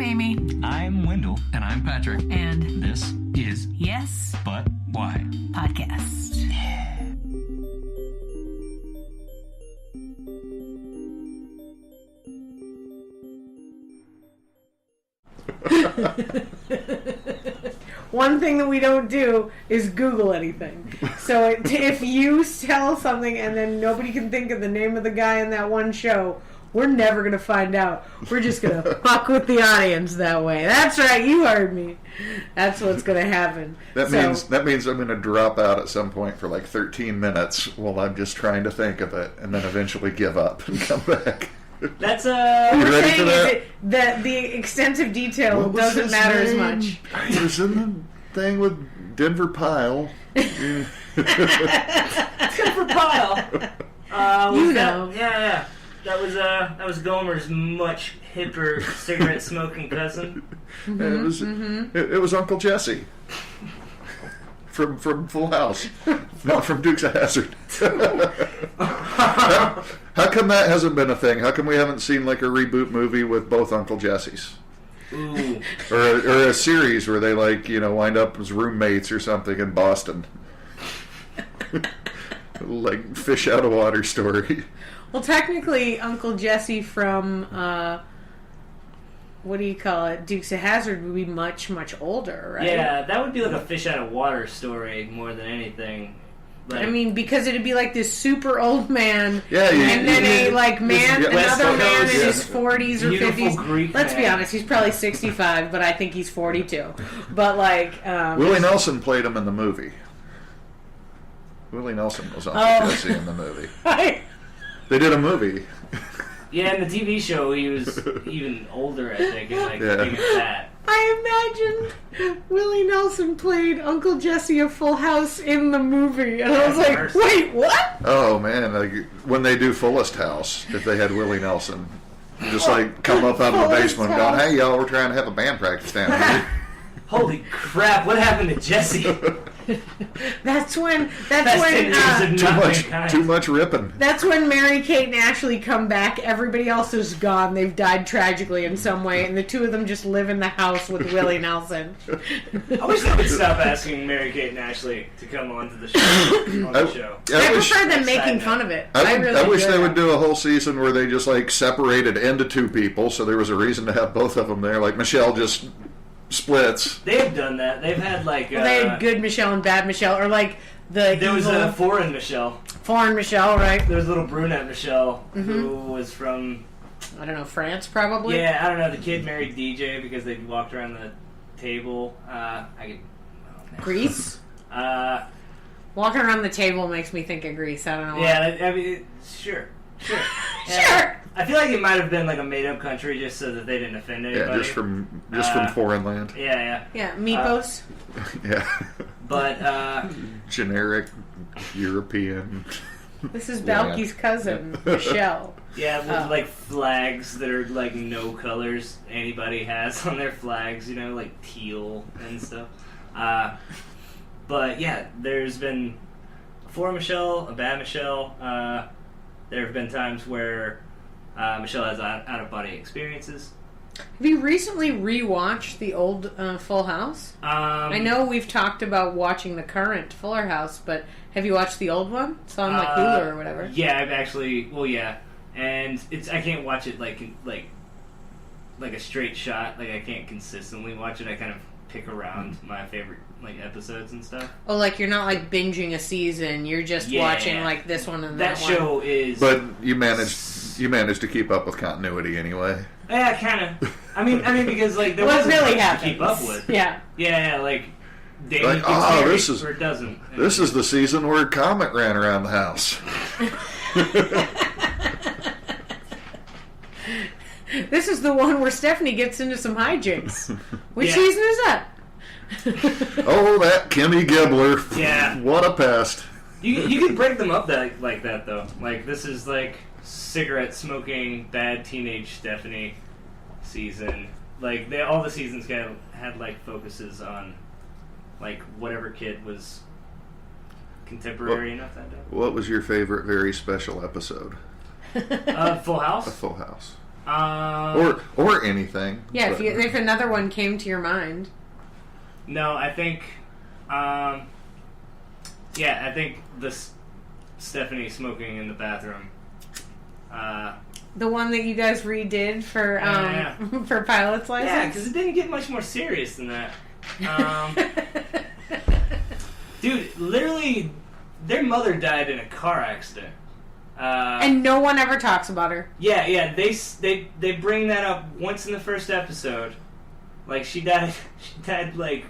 I'm Amy. I'm Wendell. And I'm Patrick. And This is Yes, But Why? Podcast. One thing that we don't do is Google anything. So if you tell something and then nobody can think of the name of the guy in that one show, we're never going to find out. We're just going to fuck with the audience that way. That's right, you heard me. That's what's going to happen. That means I'm going to drop out at some point for like 13 minutes while I'm just trying to think of it, and then eventually give up and come back. That's You ready for that? Is that the extensive detail doesn't matter as much. He was in the thing with Denver Pyle. Denver Pyle. Yeah. That was Gomer's much hipper cigarette smoking cousin. It was Uncle Jesse from Full House, not from Dukes of Hazzard. How come that hasn't been a thing? How come we haven't seen like a reboot movie with both Uncle Jessies? Ooh. Or a series where they wind up as roommates or something in Boston. Like fish out of water story. Well, technically, Uncle Jesse from, what do you call it, Dukes of Hazzard would be much, much older, right? Yeah, that would be like a fish out of water story more than anything. I mean, because it'd be like this super old man, yeah, and then another man in his 40s or Beautiful 50s. Greek Let's be man. honest, he's probably 65, but I think he's 42. But Willie Nelson played him in the movie. Willie Nelson was Uncle Jesse in the movie. They did a movie. Yeah, in the TV show, he was even older, I think, and big and fat. I imagined Willie Nelson played Uncle Jesse of Full House in the movie, and I was like, Mercy. wait, what? Oh man, when they do Fullest House, if they had Willie Nelson, just come up out of the Fullest basement House. going, "Hey y'all, we're trying to have a band practice down here." Holy crap, what happened to Jesse? That's when Too much ripping. that's when Mary-Kate and Ashley come back. Everybody else is gone. They've died tragically in some way, and the two of them just live in the house with Willie Nelson. I wish they would stop asking Mary-Kate and Ashley to come onto the show. I prefer them making fun of it. I wish do they that. would do a whole season where they just separated into two people, so there was a reason to have both of them there. Like Michelle just splits. They've done that. They've had They had good Michelle and bad Michelle, or there was a foreign Michelle. Foreign Michelle, right? There was a little brunette Michelle who was from, I don't know, France probably. yeah, I don't know. The kid married DJ because they walked around the table. Greece. Uh, Walking around the table makes me think of Greece. I don't know why. yeah, I mean, sure. Sure. I feel like it might have been like a made-up country just so that they didn't offend anybody. Yeah, just from foreign land. Yeah. Yeah, Mypos. Yeah. But Generic European. This is Balky's cousin, Michelle. yeah, with flags that are no colors anybody has on their flags, like teal and stuff. But yeah, there's been a foreign Michelle, a bad Michelle. There have been times where Michelle has out-of-body experiences. Have you recently rewatched the old Full House? I know we've talked about watching the current Fuller House, but have you watched the old one? It's on Hulu or whatever. Yeah, I've actually. Well, yeah, and I can't watch it like a straight shot. Like I can't consistently watch it. I kind of pick around my favorite episodes and stuff. Oh, you're not binging a season. You're just watching this one and that one. That show is. But you managed to keep up with continuity anyway. Yeah, kind of. I mean, because there what wasn't really much happens. to keep up with. Yeah. David gets married, or it doesn't. This is the season where Comet ran around the house. This is the one where Stephanie gets into some hijinks. Which season is that? Oh, that Kimmy Gibbler. Yeah. What a pest. You could break them up like that though. This is cigarette smoking bad teenage Stephanie season. All the seasons had focuses on whatever kid was contemporary enough that day. What was your favorite very special episode? Full House? A Full House. Or anything. Yeah, but- if another one came to your mind. No, I think. I think this Stephanie smoking in the bathroom. The one that you guys redid for Yeah. for pilot's license. Yeah, because it didn't get much more serious than that. Dude, literally, their mother died in a car accident. And no one ever talks about her. Yeah. They bring that up once in the first episode. Like she died like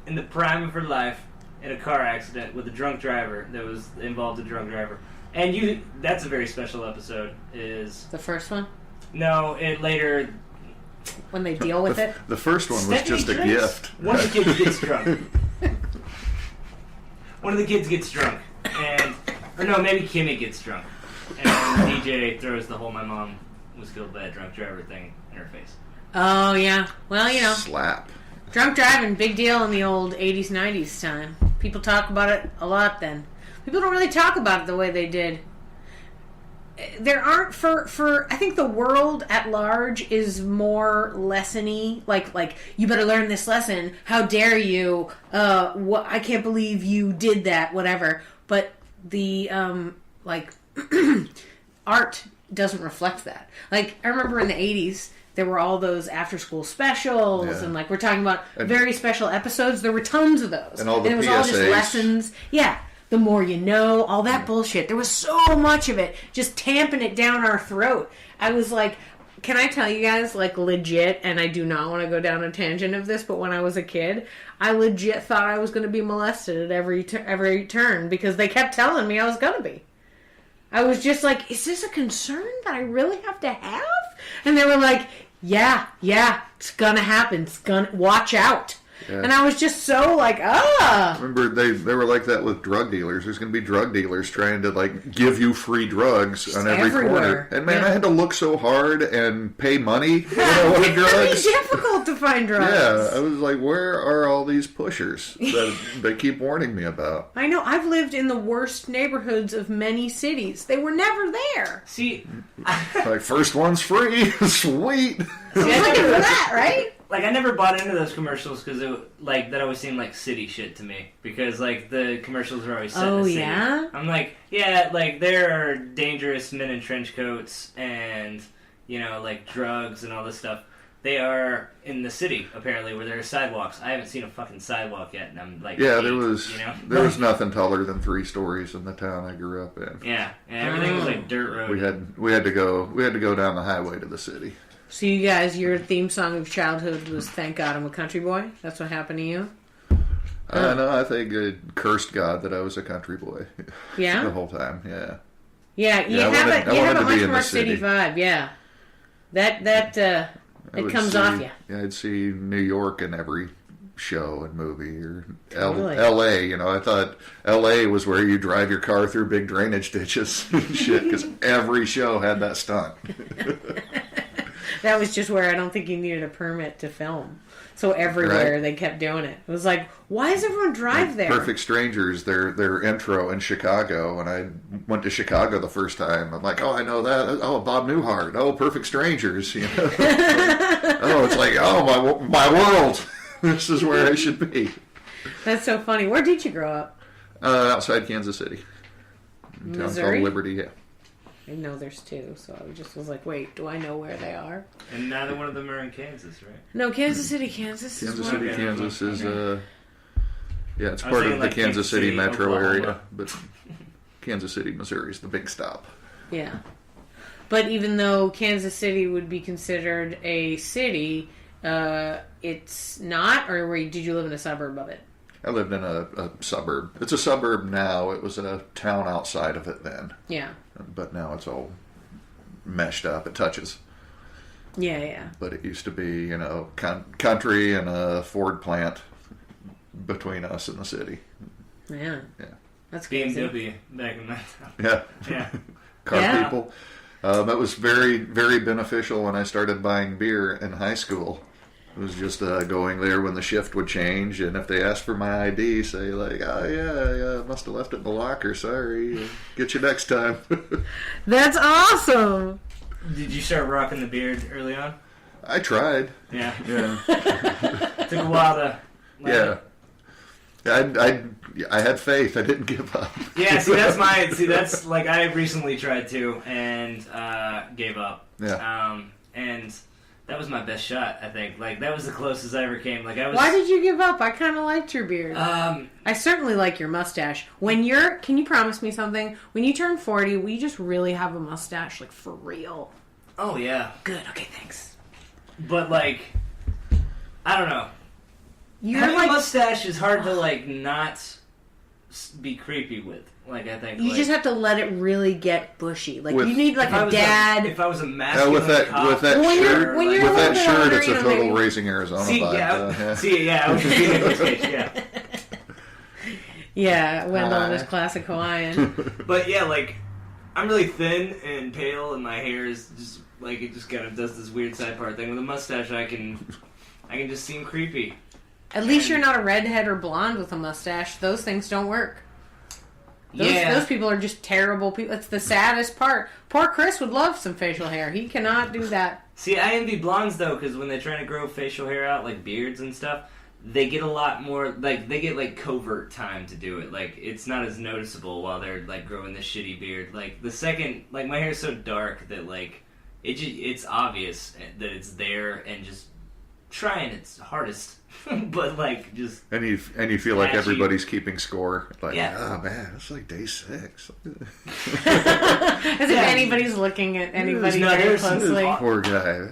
in the prime of her life in a car accident with a drunk driver that was involved a drunk driver. And that's a very special episode. Is The first one? no, it later. When they deal with it? The first one was Stephanie just a drinks. gift. One of the kids gets drunk. One of the kids gets drunk, or no, maybe Kimmy gets drunk, and DJ throws the whole "my mom was killed by a drunk driver" thing in her face. Oh, yeah. Well, Slap. drunk driving, big deal in the old 80s, 90s time. People talk about it a lot then. People don't really talk about it the way they did. There aren't, I think the world at large is more lesson-y. Like, you better learn this lesson. How dare you? I can't believe you did that, whatever. But the, art doesn't reflect that. Like, I remember in the 80s, there were all those after-school specials, Yeah. and, we're talking about very special episodes. There were tons of those. And all the it was all just PSAs. lessons. Yeah. The more you know, all that bullshit. There was so much of it, just tamping it down our throat. I was like, can I tell you guys, legit, and I do not want to go down a tangent of this, but when I was a kid, I legit thought I was going to be molested at every turn, because they kept telling me I was going to be. I was just like, is this a concern that I really have to have? And they were like, yeah, it's going to happen. Watch out. Yeah. And I was just so Remember, they were like that with drug dealers. There's going to be drug dealers trying to give you free drugs just on every everywhere. corner. And man, I had to look so hard and pay money when I wanted drugs. It's really difficult to find drugs. Yeah, I was like, where are all these pushers that they keep warning me about? I know. I've lived in the worst neighborhoods of many cities. They were never there. See, first one's free, sweet. Look at that, right? I never bought into those commercials because that always seemed like city shit to me. Because the commercials are always set in the city. Yeah? I'm like, yeah, there are dangerous men in trench coats and drugs and all this stuff. They are in the city apparently where there are sidewalks. I haven't seen a fucking sidewalk yet, and I'm like, yeah, 8, there was nothing taller than 3 stories in the town I grew up in. Yeah, and everything was dirt road. We had to go down the highway to the city. So you guys, your theme song of childhood was "Thank God I'm a Country Boy." That's what happened to you. No, I think it cursed God that I was a country boy. Yeah, the whole time. Yeah. Yeah, you have a much more city vibe. Yeah, that it comes off you. Yeah, I'd see New York in every show and movie, or Totally. L.A. I thought L.A. was where you drive your car through big drainage ditches and shit, because every show had that stunt. That was just where I don't think you needed a permit to film. So everywhere they kept doing it. It was like, why does everyone drive there? Perfect Strangers, their intro in Chicago. When I went to Chicago the first time, I'm like, oh, I know that. Oh, Bob Newhart. Oh, Perfect Strangers. It's like, oh, my world. This is where I should be. That's so funny. Where did you grow up? Outside Kansas City. In a town Missouri? called Liberty, yeah. I know there's 2, so I just was like, wait, do I know where they are? And neither one of them are in Kansas, right? No, Kansas City, Kansas. Kansas is City, one. Kansas is, it's I part was thinking of the like Kansas City City, metro Oklahoma. area, but Kansas City, Missouri is the big stop. Yeah. But even though Kansas City would be considered a city, it's not, or did you live in a suburb of it? I lived in a suburb. It's a suburb now. It was a town outside of it then. Yeah. But now it's all meshed up. It touches. Yeah. But it used to be, country and a Ford plant between us and the city. Yeah. Yeah. That's crazy. BMW back in that time. Yeah. Yeah. Car people. That was very, very beneficial when I started buying beer in high school. It was just going there when the shift would change, and if they asked for my ID, say I must have left it in the locker, sorry, get you next time. That's awesome. Did you start rocking the beard early on? I tried. Yeah. Yeah. Took a while to... Yeah. I had faith. I didn't give up. Yeah, that's like I recently tried to and gave up. Yeah. And that was my best shot, I think. Like that was the closest I ever came. Like I was. Why did you give up? I kind of liked your beard. I certainly like your mustache. Can you promise me something? When you turn 40, will you just really have a mustache, like for real? Oh yeah. Good. Okay, thanks. But like, I don't know. Having a mustache is hard to like not be creepy with. Like I think you just have to let it really get bushy. Like you need like a dad. dad. If I was a masculine with that cop, shirt, when you're with that shirt, it's a total maybe. Raising Arizona vibe. I was competing in this case, yeah. Yeah, Wendell in his classic Hawaiian. But yeah, like I'm really thin and pale, and my hair is just like it just kind of does this weird side part thing. With a mustache, I can just seem creepy. At least you're not a redhead or blonde with a mustache. Those things don't work. Those people are just terrible people. It's the saddest part. Poor Chris would love some facial hair. He cannot do that. See, I envy blondes, though, because when they're trying to grow facial hair out, like beards and stuff, they get a lot more, like, they get, like, covert time to do it. Like, it's not as noticeable while they're, like, growing this shitty beard. Like, the second, like, my hair's so dark that, like, it's obvious that it's there and just trying its hardest. But like just and you feel like everybody's keeping score. Like, oh man, it's like day 6. As if anybody's looking at anybody very closely. Poor guy.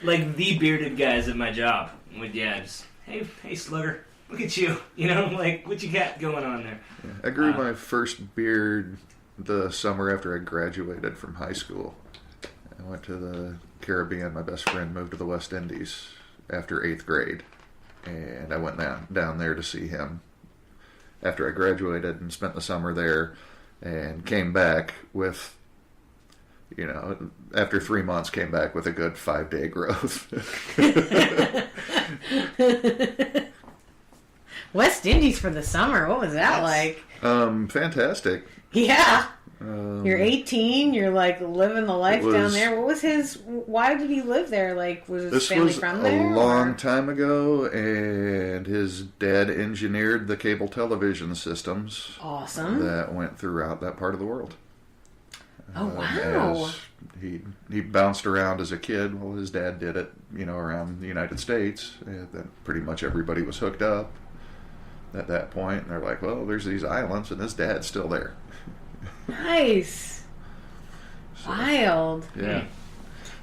Like the bearded guys at my job would just hey slugger, look at you. You know, like what you got going on there. Yeah, I grew my first beard the summer after I graduated from high school. I went to the Caribbean. My best friend moved to the West Indies after 8th grade, and I went down there to see him after I graduated and spent the summer there, and came back with, after 3 months, came back with a good 5-day growth. West Indies for the summer, what was that like? Fantastic. Yeah. You're 18. You're like living the life down there. What was why did he live there? Like, was his family from there? This was a long time ago, and his dad engineered the cable television systems. Awesome. That went throughout that part of the world. Oh wow! He bounced around as a kid. Well, his dad did it, around the United States. And then pretty much everybody was hooked up at that point. And they're like, well, there's these islands, and his dad's still there. Nice. So, wild. Yeah.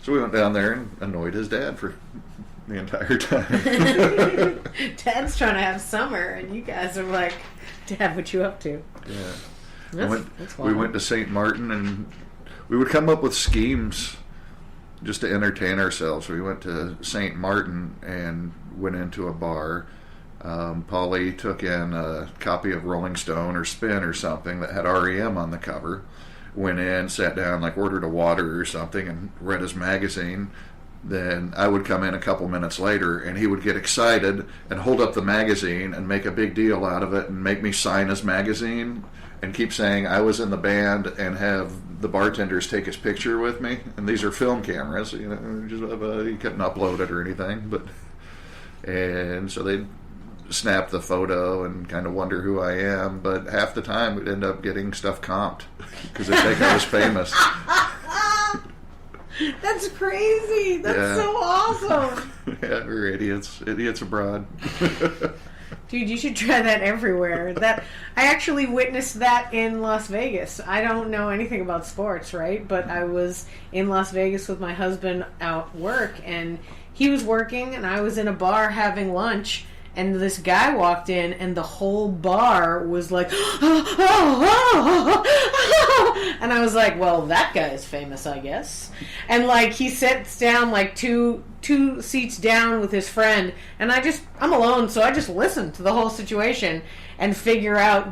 So we went down there and annoyed his dad for the entire time. Dad's trying to have summer, and you guys are like, Dad, what you up to? Yeah. We went to St. Martin, and we would come up with schemes just to entertain ourselves. We went to St. Martin and went into a bar. Polly took in a copy of Rolling Stone or Spin or something that had REM on the cover. Went in, sat down, ordered a water or something, and read his magazine. Then I would come in a couple minutes later, and he would get excited and hold up the magazine and make a big deal out of it and make me sign his magazine and keep saying I was in the band and have the bartenders take his picture with me. And these are film cameras, he couldn't upload it or anything, and so they'd snap the photo and kind of wonder who I am, but half the time we'd end up getting stuff comped because they think I was famous. That's crazy. That's so awesome. Yeah, we're idiots abroad. Dude, you should try that everywhere. I actually witnessed that in Las Vegas. I don't know anything about sports, right? But I was in Las Vegas with my husband at work, and he was working, and I was in a bar having lunch. And this guy walked in, and the whole bar was like, and I was like, well, that guy is famous, I guess. And he sits down two seats down with his friend, and I'm alone, so I just listen to the whole situation and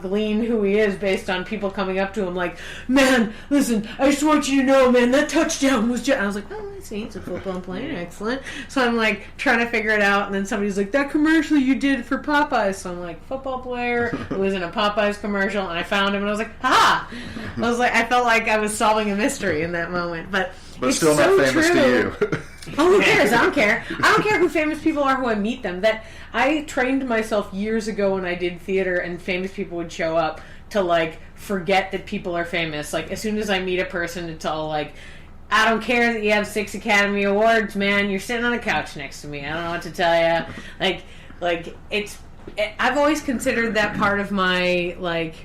glean who he is based on people coming up to him like, man, listen, I just want you to know, man, that touchdown was just... I was like, oh, see. It's a football player. Excellent. So I'm like trying to figure it out, and then somebody's like, that commercial you did for Popeyes. So I'm like, football player who was in a Popeyes commercial, and I found him, and I was like, ha! I felt like I was solving a mystery in that moment. But it's still so not famous true. to you. Oh, who cares? I don't care. I don't care who famous people are, who I meet them. That I trained myself years ago when I did theater, and famous people would show up to like forget that people are famous. Like as soon as I meet a person, it's all like, I don't care that you have 6 Academy Awards, man. You're sitting on a couch next to me. I don't know what to tell you. I've always considered that part of my like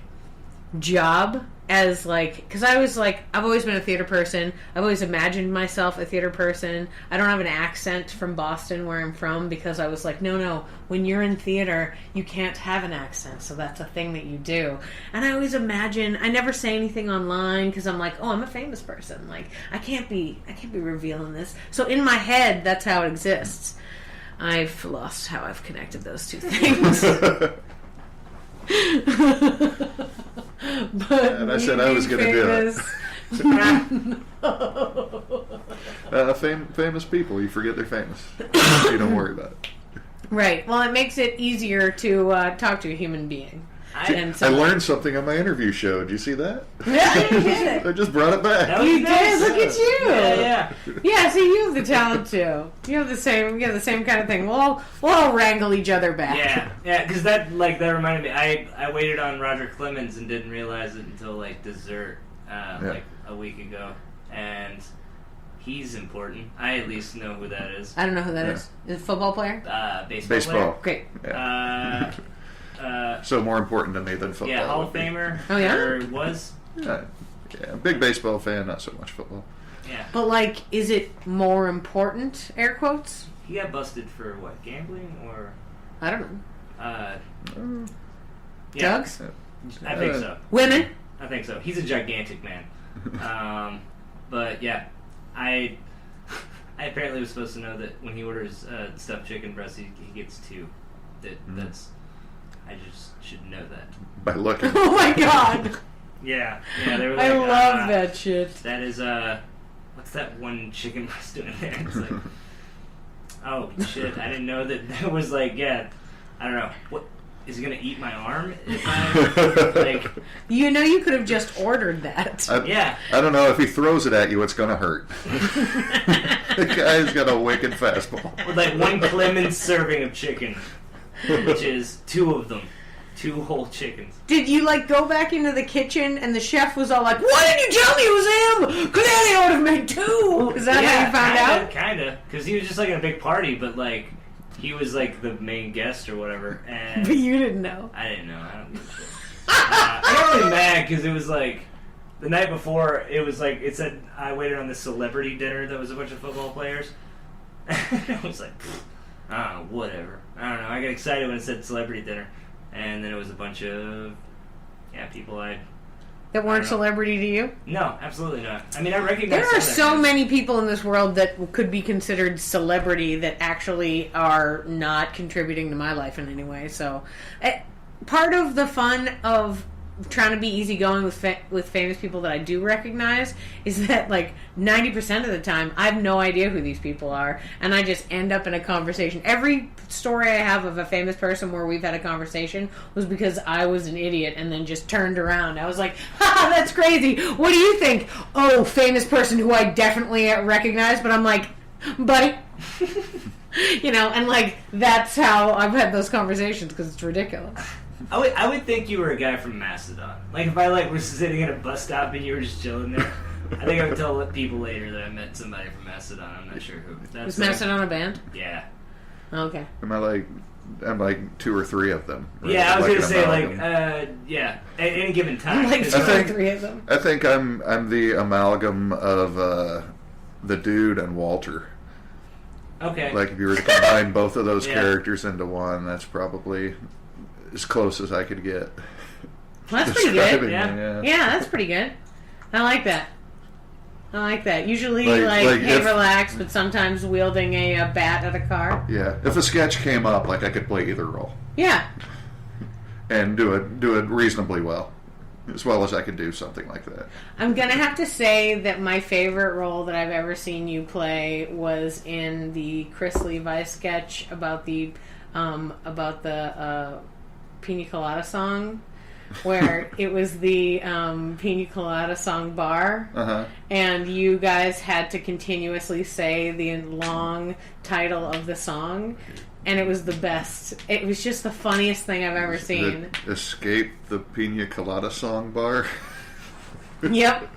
job as like, because I was like, I've always been a theater person. I've always imagined myself a theater person. I don't have an accent from Boston where I'm from because I was like, no, when you're in theater, you can't have an accent, so that's a thing that you do. And I always imagine, I never say anything online because I'm like, oh, I'm a famous person. Like, I can't be revealing this. So in my head, that's how it exists. I've lost how I've connected those two things. But and I said I was going to do it. Famous people, you forget they're famous. You don't worry about it. Right. Well, it makes it easier to talk to a human being. I learned something on my interview show. Did you see that? Yeah, you did. I just brought it back. You did. Look at you. Yeah. Yeah. See, you have the talent too. You have the same kind of thing. We'll all wrangle each other back. Yeah. Because that reminded me. I waited on Roger Clemens and didn't realize it until like dessert, like a week ago, and he's important. I at least know who that is. I don't know who that is. Is it a football player? Baseball. Player? Great. Yeah. So more important to me than football. Yeah, Hall of Famer. Oh yeah. Or was. Yeah, big baseball fan, not so much football. Yeah. But like, is it more important? Air quotes. He got busted for what? Gambling or? I don't know. Drugs. I think so. Women. I think so. He's a gigantic man. But yeah, I apparently was supposed to know that when he orders stuffed chicken breast, he gets 2. That's. I just should know that. By looking. Oh my god. Yeah. They were like, I love that shit. That is what's that one chicken breast doing there? It's like, oh shit! I didn't know that was like, I don't know. What is he gonna eat my arm? If I like, you know, you could have just ordered that. I don't know if he throws it at you, it's gonna hurt. The guy's got a wicked fastball. With like 1 Clemens serving of chicken, which is 2 of them. 2 whole chickens. Did you like go back into the kitchen and the chef was all like, "Why didn't you tell me it was him? Clearly I would have made 2." Is that how you found out? Kinda, because he was just like in a big party, but like he was like the main guest or whatever. And But you didn't know. I didn't know. I don't give a shit. I got really mad because it was like the night before. It was like it said I waited on this celebrity dinner that was a bunch of football players. I was like, whatever. I don't know. I got excited when it said celebrity dinner. And then it was a bunch of, people That weren't celebrity to you? No, absolutely not. I mean, I recognize. There are so many people in this world that could be considered celebrity that actually are not contributing to my life in any way. So, part of the fun of trying to be easygoing with famous people that I do recognize is that like 90% of the time I have no idea who these people are, and I just end up in a conversation. Every story I have of a famous person where we've had a conversation was because I was an idiot and then just turned around. I was like, "Ha, that's crazy. What do you think?" "Oh, famous person who I definitely recognize," but I'm like, "Buddy." And like that's how I've had those conversations because it's ridiculous. I would think you were a guy from Mastodon. Like if I was sitting at a bus stop and you were just chilling there, I think I would tell people later that I met somebody from Mastodon. I'm not sure who. Was Mastodon a band? Yeah. Okay. I'm like 2 or 3 of them. Right? Yeah, I was like gonna say at any given time. Like 2 or 3 of them. I think I'm the amalgam of the Dude and Walter. Okay. Like if you were to combine both of those characters into one, that's probably as close as I could get. Well, that's pretty good. Yeah, that's pretty good. I like that. Usually, like hey, relax, but sometimes wielding a bat at a car. Yeah. If a sketch came up, like I could play either role. Yeah. And do it reasonably well. as well as I could do something like that. I'm gonna have to say that my favorite role that I've ever seen you play was in the Chris Levi sketch about the Pina Colada song, where it was the Pina Colada song bar, and you guys had to continuously say the long title of the song, and it was the best. It was just the funniest thing I've ever seen. Escape the Pina Colada song bar. Yep.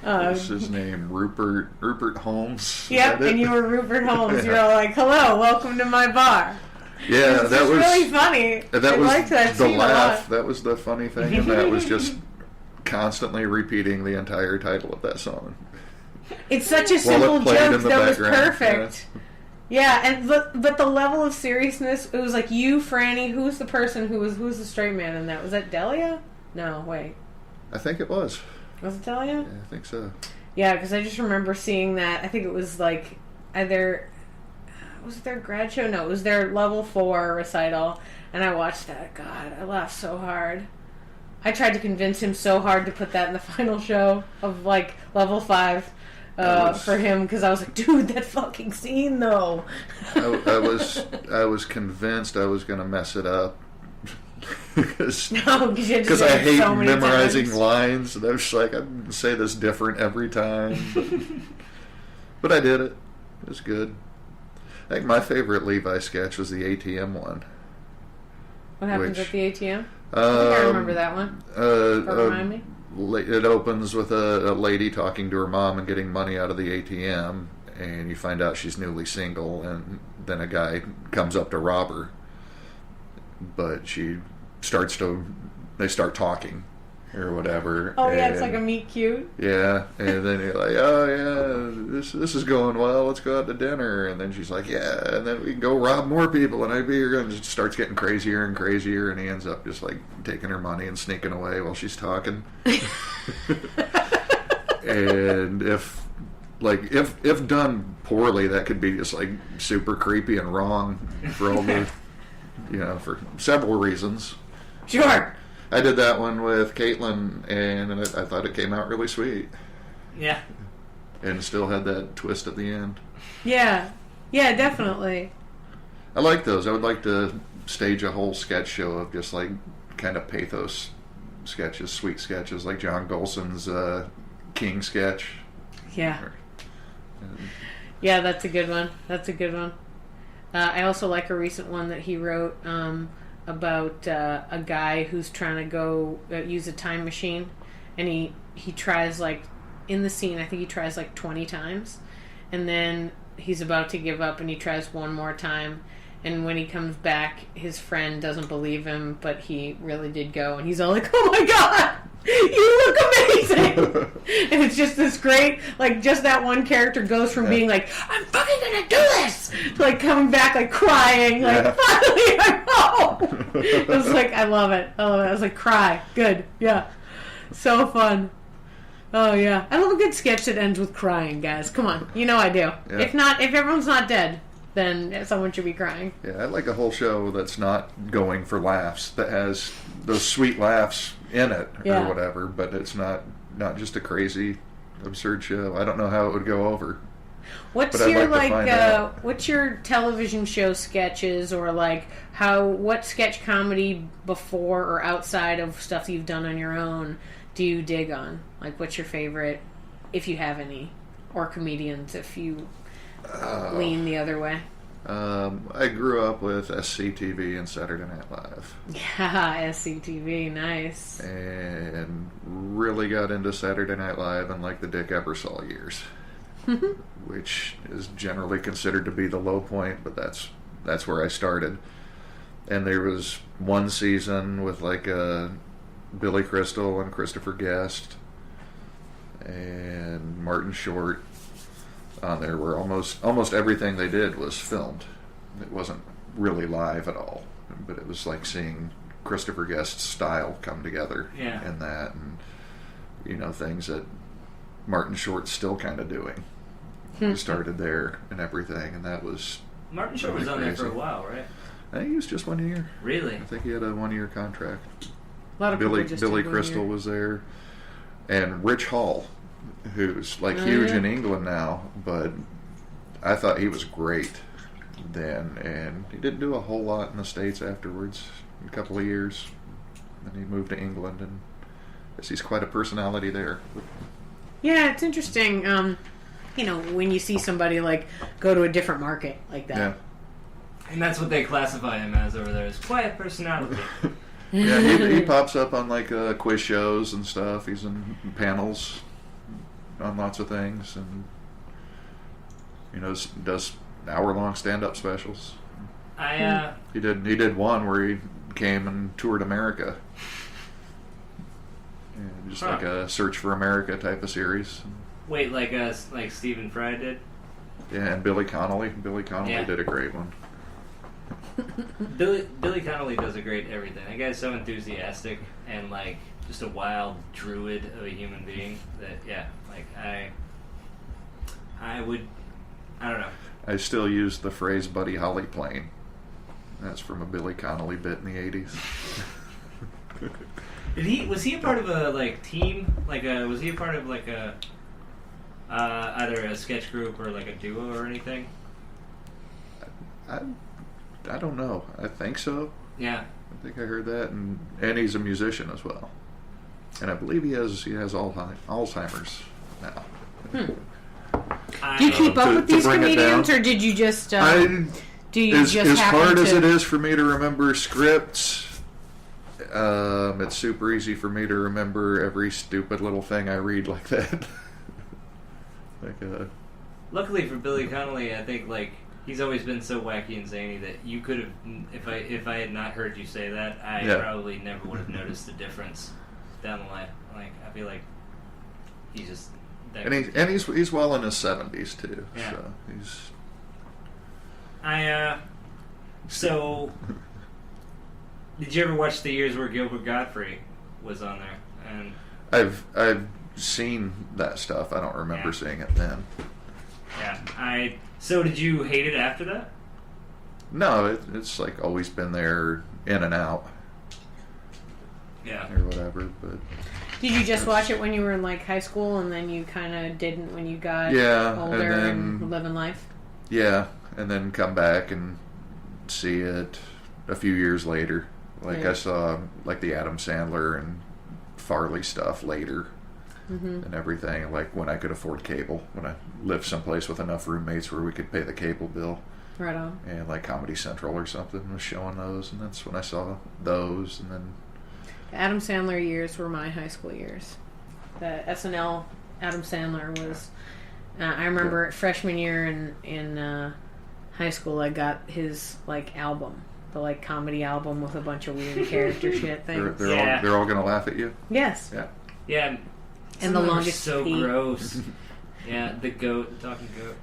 What's his name? Rupert Holmes. Yep, and you were Rupert Holmes. You're all like, "Hello, welcome to my bar." Yeah, that was really funny. That was liked that the scene laugh. That was the funny thing, and that was just constantly repeating the entire title of that song. It's such a simple joke that was perfect. Yeah. Yeah, and but the level of seriousness, it was like you, Franny. Who was the person who was the straight man in that? Was that Delia? No, wait. I think it was. Was it Delia? Yeah, I think so. Yeah, because I just remember seeing that. I think it was like either was it their grad show? No, it was their level 4 recital, and I watched that. God, I laughed so hard. I tried to convince him so hard to put that in the final show of like level 5. For him, because I was like, dude, that fucking scene though. I was convinced I was going to mess it up because I hate memorizing lines, and I was like, I say this different every time, but I did it. It was good. I think my favorite Levi sketch was the ATM one. What happens at the ATM? I think I remember that one. Remind me. It opens with a lady talking to her mom and getting money out of the ATM, and you find out she's newly single, and then a guy comes up to rob her, but they start talking or whatever. Oh yeah, it's like a meet cute. Yeah, and then you're like, oh yeah, this is going well, let's go out to dinner, and then she's like, yeah, and then we can go rob more people, and I'd be here, and it starts getting crazier and crazier, and he ends up just like taking her money and sneaking away while she's talking. And if done poorly, that could be just like super creepy and wrong for all the for several reasons. Sure. I did that one with Caitlin, and I thought it came out really sweet. Yeah. And still had that twist at the end. Yeah. Yeah, definitely. I like those. I would like to stage a whole sketch show of just like kind of pathos sketches, sweet sketches, like John Golson's King sketch. Yeah. Yeah, that's a good one. I also like a recent one that he wrote about a guy who's trying to go use a time machine, and he tries like in the scene, I think he tries like 20 times, and then he's about to give up and he tries one more time, and when he comes back his friend doesn't believe him, but he really did go, and he's all like, oh my god, you look amazing. And it's just this great, like, just that one character goes from being like, I'm fucking gonna do this, to like coming back like crying, like, finally I'm home. It was like, I love it. I was like, cry, good, yeah, so fun. Oh yeah, I love a good sketch that ends with crying, guys. Come on, you know I do. Yeah. If everyone's not dead, then someone should be crying. Yeah, I like a whole show that's not going for laughs, that has those sweet laughs in it or whatever, but it's not just a crazy, absurd show. I don't know how it would go over. What's your what's your television show sketches, or like what sketch comedy before or outside of stuff you've done on your own do you dig on? Like, what's your favorite, if you have any, or comedians if you lean the other way? I grew up with SCTV and Saturday Night Live. Yeah, SCTV, nice. And really got into Saturday Night Live in like the Dick Ebersol years, which is generally considered to be the low point, but that's where I started. And there was one season with like Billy Crystal and Christopher Guest and Martin Short on there, where almost everything they did was filmed. It wasn't really live at all, but it was like seeing Christopher Guest's style come together in that, and things that Martin Short's still kind of doing. Started there and everything, and that was Martin Short was on there for a while, right? I think he was just 1 year. Really? I think he had a 1 year contract. A lot of people Billy just Billy did 1 Crystal year. was there, and Rich Hall, who's like huge in England now, but I thought he was great then, and he didn't do a whole lot in the States afterwards. A couple of years, and he moved to England, and I guess he's quite a personality there. Yeah, it's interesting. When you see somebody like go to a different market like that. Yeah. And that's what they classify him as over there, is quiet personality. Yeah, he pops up on like quiz shows and stuff. He's in panels on lots of things, and does hour-long stand-up specials. He did one where he came and toured America, and just like a Search for America type of series. Wait, like Stephen Fry did? Yeah, and Billy Connolly. Billy Connolly did a great one. Billy Connolly does a great everything. That guy's so enthusiastic and like just a wild druid of a human being that I don't know. I still use the phrase Buddy Holly plane. That's from a Billy Connolly bit in the 80s. Was he a part of a team? Was he a part of a either a sketch group or like a duo or anything? I don't know. I think so. Yeah. I think I heard that, and he's a musician as well. And I believe he has Alzheimer's now. Do you keep up with these comedians, or did you just? As hard as it is for me to remember scripts, it's super easy for me to remember every stupid little thing I read like that. Luckily for Billy Connolly, I think he's always been so wacky and zany that you could have, if I had not heard you say that, I probably never would have noticed the difference down the line. I feel like he's just that. And he's well in his 70s too. Yeah. So he's. So, did you ever watch the years where Gilbert Gottfried was on there? And I've seen that stuff. I don't remember seeing it then. Yeah, So did you hate it after that? No, it's always been there, in and out. Yeah. Or whatever, but. Did you just watch it when you were in high school, and then you kind of didn't when you got older and living life? Yeah, and then come back and see it a few years later. I saw the Adam Sandler and Farley stuff later. Mm-hmm. And everything, when I could afford cable, when I lived someplace with enough roommates where we could pay the cable bill. Right on. And Comedy Central or something was showing those, and that's when I saw those, and then... Adam Sandler years were my high school years. The SNL Adam Sandler was... I remember freshman year in high school, I got his, album. The, comedy album with a bunch of weird character shit things. They're all going to laugh at you? Yes. Yeah. Yeah. And the longest so feet. Gross. Yeah, the talking goat.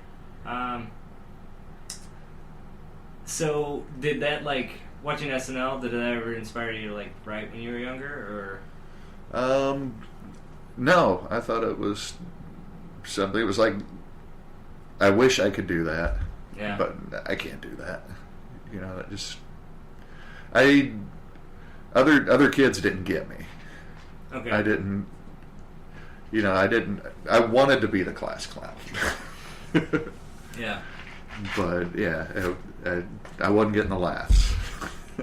So did that watching SNL? Did that ever inspire you to write when you were younger, or? No, I thought it was something. It was I wish I could do that. Yeah. But I can't do that. That just. Other kids didn't get me. Okay. I didn't. I wanted to be the class clown. Yeah. But I wasn't getting the laughs.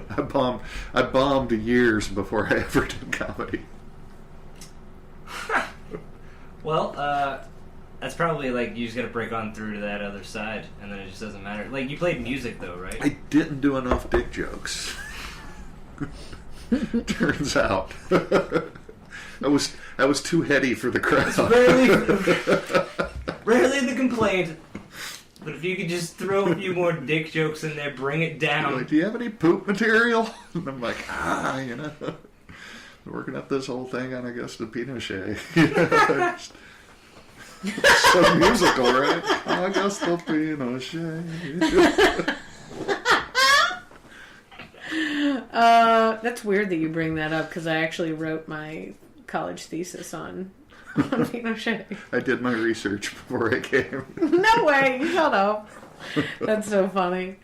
I bombed years before I ever did comedy. Well, that's probably you just got to break on through to that other side, and then it just doesn't matter. You played music though, right? I didn't do enough dick jokes. Turns out. I was too heady for the crowd. Rarely the complaint, but if you could just throw a few more dick jokes in there, bring it down. Do you have any poop material? And I'm working up this whole thing on Augusta Pinochet. So musical, right? Augusta Pinochet. That's weird that you bring that up, because I actually wrote my college thesis on Pinochet. I did my research before I came. No way! Shut up. That's so funny.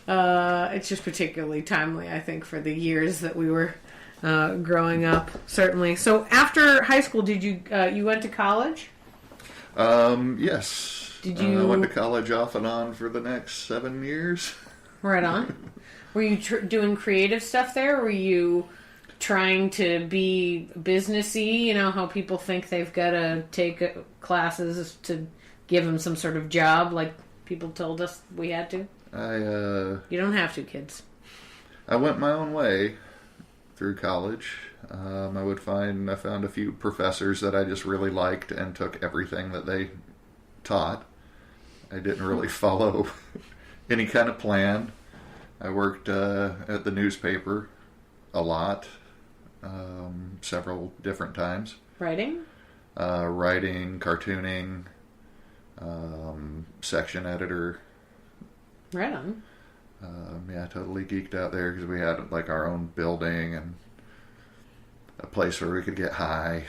It's just particularly timely, I think, for the years that we were growing up, certainly. So after high school, did you you went to college? Yes. Did you? I went to college off and on for the next 7 years. Right on. Were you doing creative stuff there? Or were you trying to be businessy? You know how people think they've got to take classes to give them some sort of job, like people told us we had to. You don't have to, kids. I went my own way through college. I found a few professors that I just really liked and took everything that they taught. I didn't really follow any kind of plan. I worked at the newspaper a lot, several different times. Writing? Writing, cartooning, section editor. Right on. Yeah, totally geeked out there because we had like our own building and a place where we could get high,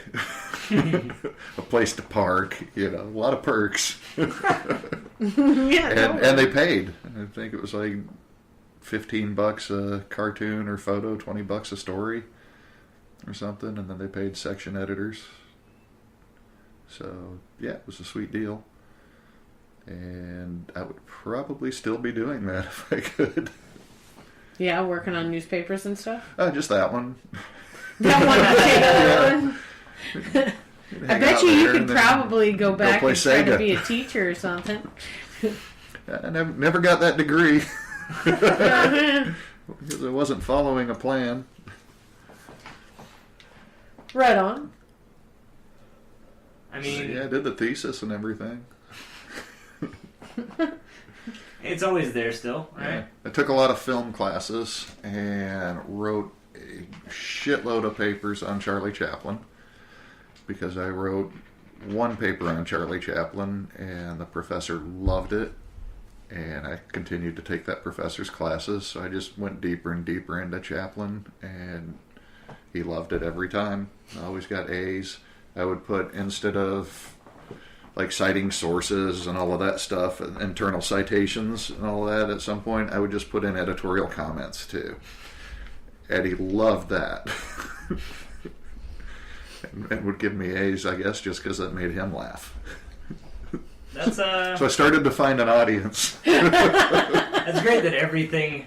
a place to park, a lot of perks. Yeah, and they paid. I think it was like $15 a cartoon or photo, $20 a story or something, and then they paid section editors. So yeah, it was a sweet deal. And I would probably still be doing that if I could. Yeah, working on newspapers and stuff? Just that one. That one? I bet you could probably go back and try to be a teacher or something. I never got that degree. Because I wasn't following a plan. Right on. I mean... Yeah, I did the thesis and everything. It's always there still, right? Yeah. I took a lot of film classes and wrote a shitload of papers on Charlie Chaplin because I wrote one paper on Charlie Chaplin and the professor loved it, and I continued to take that professor's classes, so I just went deeper and deeper into Chaplin, and he loved it every time. I always got A's. I would put, instead of like citing sources and all of that stuff, and internal citations and all of that, at some point I would just put in editorial comments too. And he loved that. and would give me A's, I guess, just because that made him laugh. That's So I started to find an audience. That's great that everything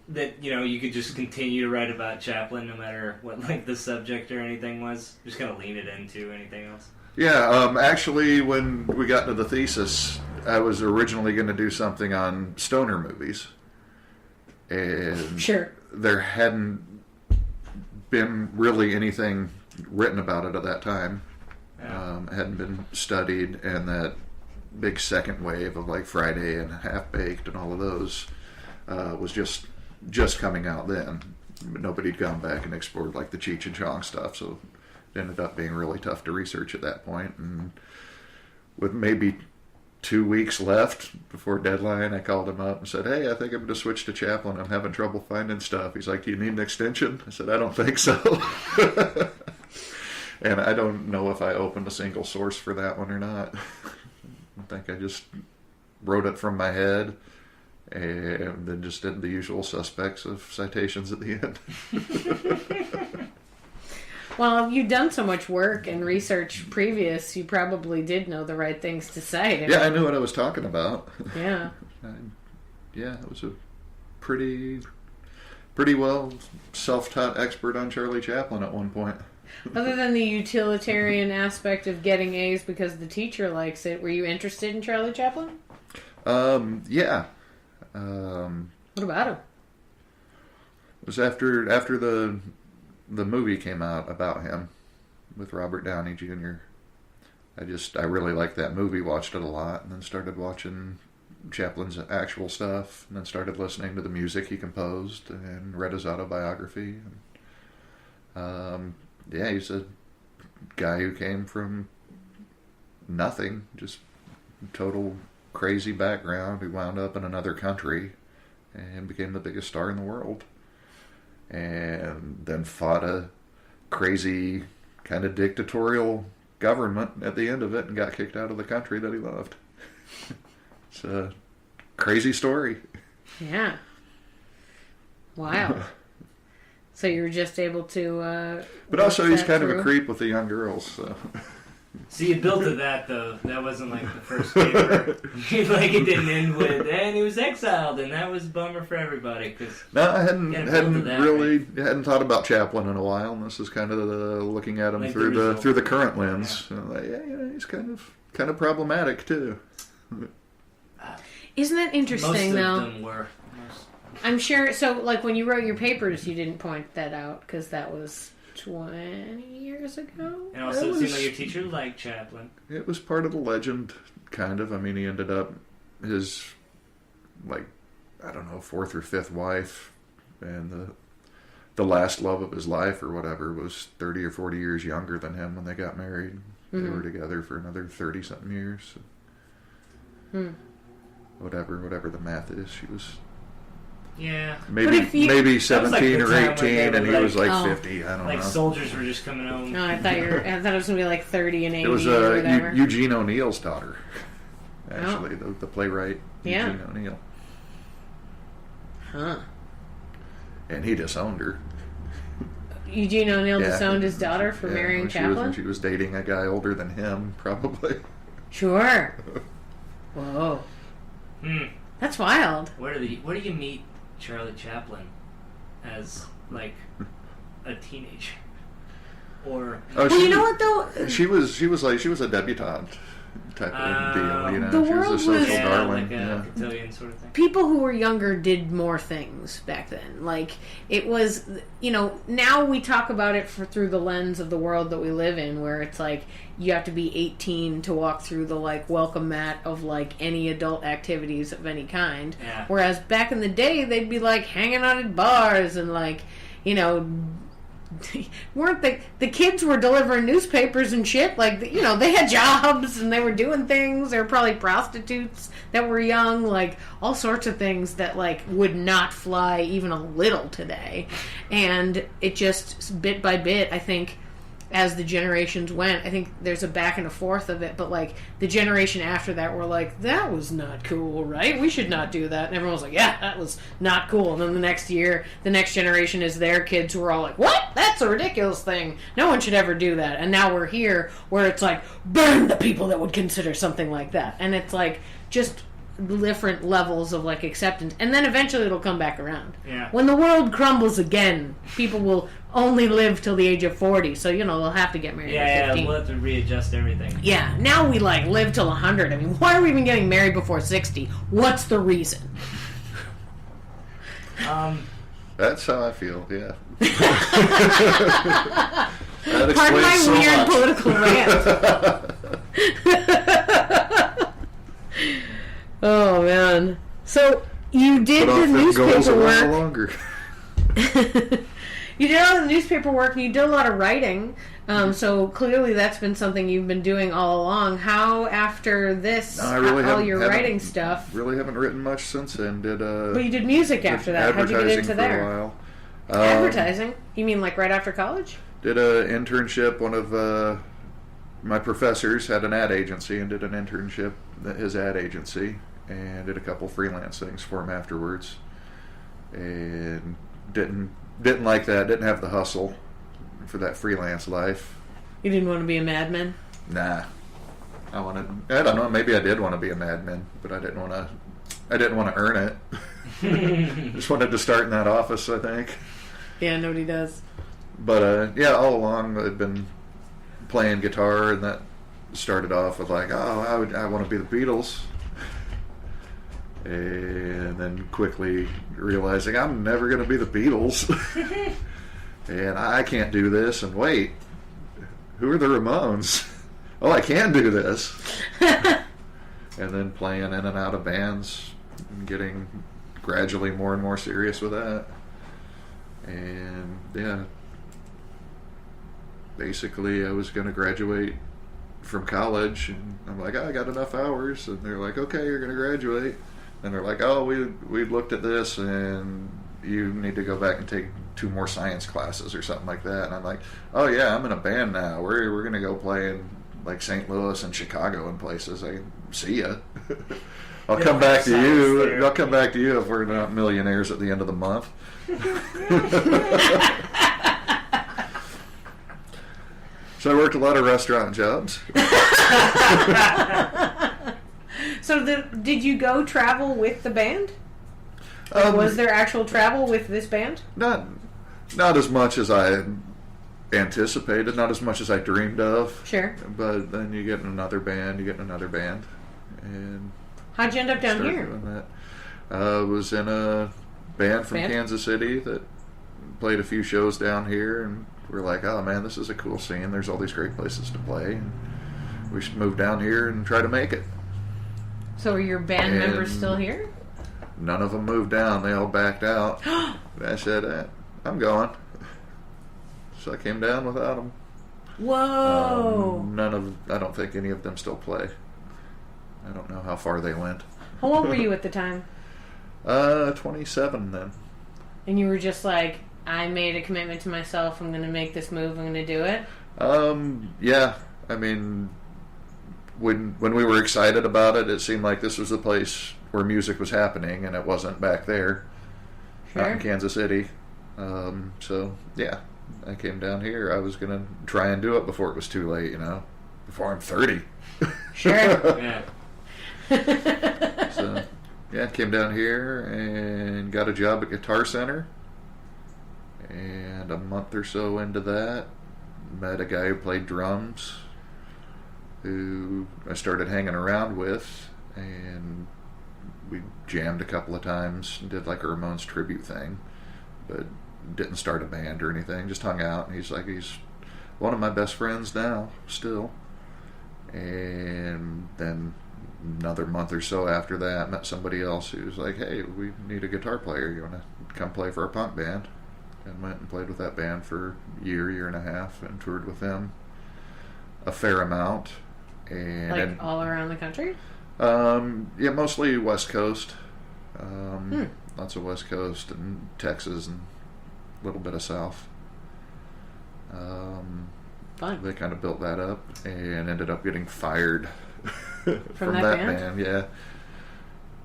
that, you could just continue to write about Chaplin no matter what like the subject or anything was. Just kind of lean it into anything else. Yeah, actually, when we got to the thesis, I was originally going to do something on stoner movies. And sure. There hadn't been really anything written about it at that time. Yeah. It hadn't been studied, and that big second wave of like Friday and Half-Baked and all of those was just coming out then. Nobody'd gone back and explored like the Cheech and Chong stuff, so it ended up being really tough to research at that point. And with maybe 2 weeks left before deadline, I called him up and said, "Hey, I think I'm going to switch to Chaplin. I'm having trouble finding stuff." He's like, "Do you need an extension?" I said, "I don't think so." And I don't know if I opened a single source for that one or not. I think I just wrote it from my head and then just did the usual suspects of citations at the end. Well, you've done so much work and research previous, you probably did know the right things to say. Yeah, I knew what I was talking about. Yeah. Yeah, I was a pretty well self-taught expert on Charlie Chaplin at one point. Other than the utilitarian aspect of getting A's because the teacher likes it, were you interested in Charlie Chaplin? Yeah. What about him? It was after the movie came out about him with Robert Downey Jr. I really liked that movie, watched it a lot, and then started watching Chaplin's actual stuff, and then started listening to the music he composed and read his autobiography. Yeah, he's a guy who came from nothing, just total crazy background, who wound up in another country and became the biggest star in the world. And then fought a crazy kind of dictatorial government at the end of it and got kicked out of the country that he loved. It's a crazy story. Yeah. Wow. So you were just able to. But also, he's kind of through? a creep with the young girls. So. See, you built to that, though. That wasn't like the first paper. Like, it didn't end with, and he was exiled, and that was a bummer for everybody. Cause No, I hadn't that, really right? hadn't thought about Chaplin in a while, and this is kind of looking at him Like through the result. through the current lens. Yeah. Like, he's kind of problematic too. Isn't that interesting, Most though? of them were. I'm sure. So, like, when you wrote your papers, you didn't point that out because that was 20 years ago. And also, it seemed like your teacher liked Chaplin. It was part of the legend, kind of. I mean, he ended up his, like, I don't know, 4th or 5th wife, and the last love of his life or whatever was 30 or 40 years younger than him when they got married. Mm-hmm. They were together for another 30-something years. So. Whatever the math is, she was Yeah. maybe if you- maybe That was like 17 the or time when 18, they and he were was like like- 50. I don't Like, know. soldiers were just coming home. No, I thought it was gonna be like 30 and 80 It was or whatever. Eugene O'Neill's daughter, actually, the playwright Yeah. Eugene O'Neill, Huh. and he disowned her. Eugene O'Neill Yeah. disowned his daughter for marrying when Chaplin? she was dating a guy older than him, probably. Sure. Whoa. That's wild. Where do you meet Charlie Chaplin as, like, a teenager? Or... Oh, Well, you know what, though? She was a debutante type of deal, you know. The she world was a was- social yeah, darling. like a Yeah. cotillion sort of thing. People who were younger did more things back then. Like, it was, now we talk about it through the lens of the world that we live in, where it's like, you have to be 18 to walk through the, like, welcome mat of, like, any adult activities of any kind. Yeah. Whereas back in the day, they'd be, like, hanging out at bars and, like, weren't the kids were delivering newspapers and shit, like, they had jobs and they were doing things. They were probably prostitutes that were young, like, all sorts of things that, like, would not fly even a little today. And it just, bit by bit, I think, as the generations went, I think there's a back and a forth of it, but, like, the generation after that were like, that was not cool, right? We should not do that. And everyone was like, yeah, that was not cool. And then the next year, the next generation is their kids who are all like, what? That's a ridiculous thing. No one should ever do that. And now we're here where it's like, burn the people that would consider something like that. And it's like, just different levels of, like, acceptance. And then eventually it'll come back around. Yeah. When the world crumbles again, people will only live till the age of 40, so they'll have to get married at 15. We'll have to readjust everything. Yeah, now we, like, live till 100. I mean, why are we even getting married before 60? What's the reason? That's how I feel, yeah. Pardon my so weird much. political rant. Oh, man. So, you did Put the off them goals a newspaper while work. longer. You did all the newspaper work, and you did a lot of writing. So clearly that's been something you've been doing all along. How, after this, No, I really all your haven't- writing stuff... Really haven't written much since then. But you did music after that. How'd you get into for there? a while. Advertising? You mean like right after college? Did an internship. One of my professors had an ad agency and did an internship at his ad agency and did a couple freelance things for him afterwards. And didn't like that. Didn't have the hustle for that freelance life. You didn't want to be a madman? Nah. I don't know. Maybe I did want to be a madman, but I didn't want to earn it. Just wanted to start in that office, I think. Yeah, nobody does. But yeah, all along I'd been playing guitar, and that started off with like, I want to be the Beatles, and then quickly realizing I'm never going to be the Beatles, and I can't do this. And wait, who are the Ramones? Oh, I can do this. And then playing in and out of bands, and getting gradually more and more serious with that. And yeah, basically I was going to graduate from college, and I'm like, I got enough hours, and they're like, okay, you're going to graduate. And they're like, oh, we looked at this, and you need to go back and take 2 more science classes or something like that. And I'm like, oh yeah, I'm in a band now. We're going to go play in like St. Louis and Chicago and places. I see ya. I'll Yeah, come back to you. there. I'll come back to you if we're not millionaires at the end of the month. So I worked a lot of restaurant jobs. So did you go travel with the band? Was there actual travel with this band? Not as much as I anticipated, not as much as I dreamed of. Sure. But then you get in another band, and How'd you end up down start here? doing that. I was in a band from Kansas City that played a few shows down here, and we're like, oh man, this is a cool scene. There's all these great places to play, and we should move down here and try to make it. So are your band members still here? None of them moved down. They all backed out. I said, I'm going. So I came down without them. Whoa. I don't think any of them still play. I don't know how far they went. How old were you at the time? 27 then. And you were just like, I made a commitment to myself. I'm going to make this move. I'm going to do it. Yeah. I mean, when we were excited about it, it seemed like this was the place where music was happening, and it wasn't back there, not in Kansas City. So yeah, I came down here. I was gonna try and do it before it was too late, before I'm 30. Sure. Yeah. So yeah, came down here and got a job at Guitar Center. And a month or so into that, met a guy who played drums, who I started hanging around with, and we jammed a couple of times and did like a Ramones tribute thing, but didn't start a band or anything, just hung out. And he's one of my best friends now, still. And then another month or so after that, met somebody else who was like, hey, we need a guitar player. You want to come play for our punk band? And went and played with that band for a year and a half, and toured with them a fair amount. And all around the country? Yeah, mostly West Coast. Lots of West Coast and Texas and a little bit of South. Fun. They kind of built that up and ended up getting fired from that band? Yeah.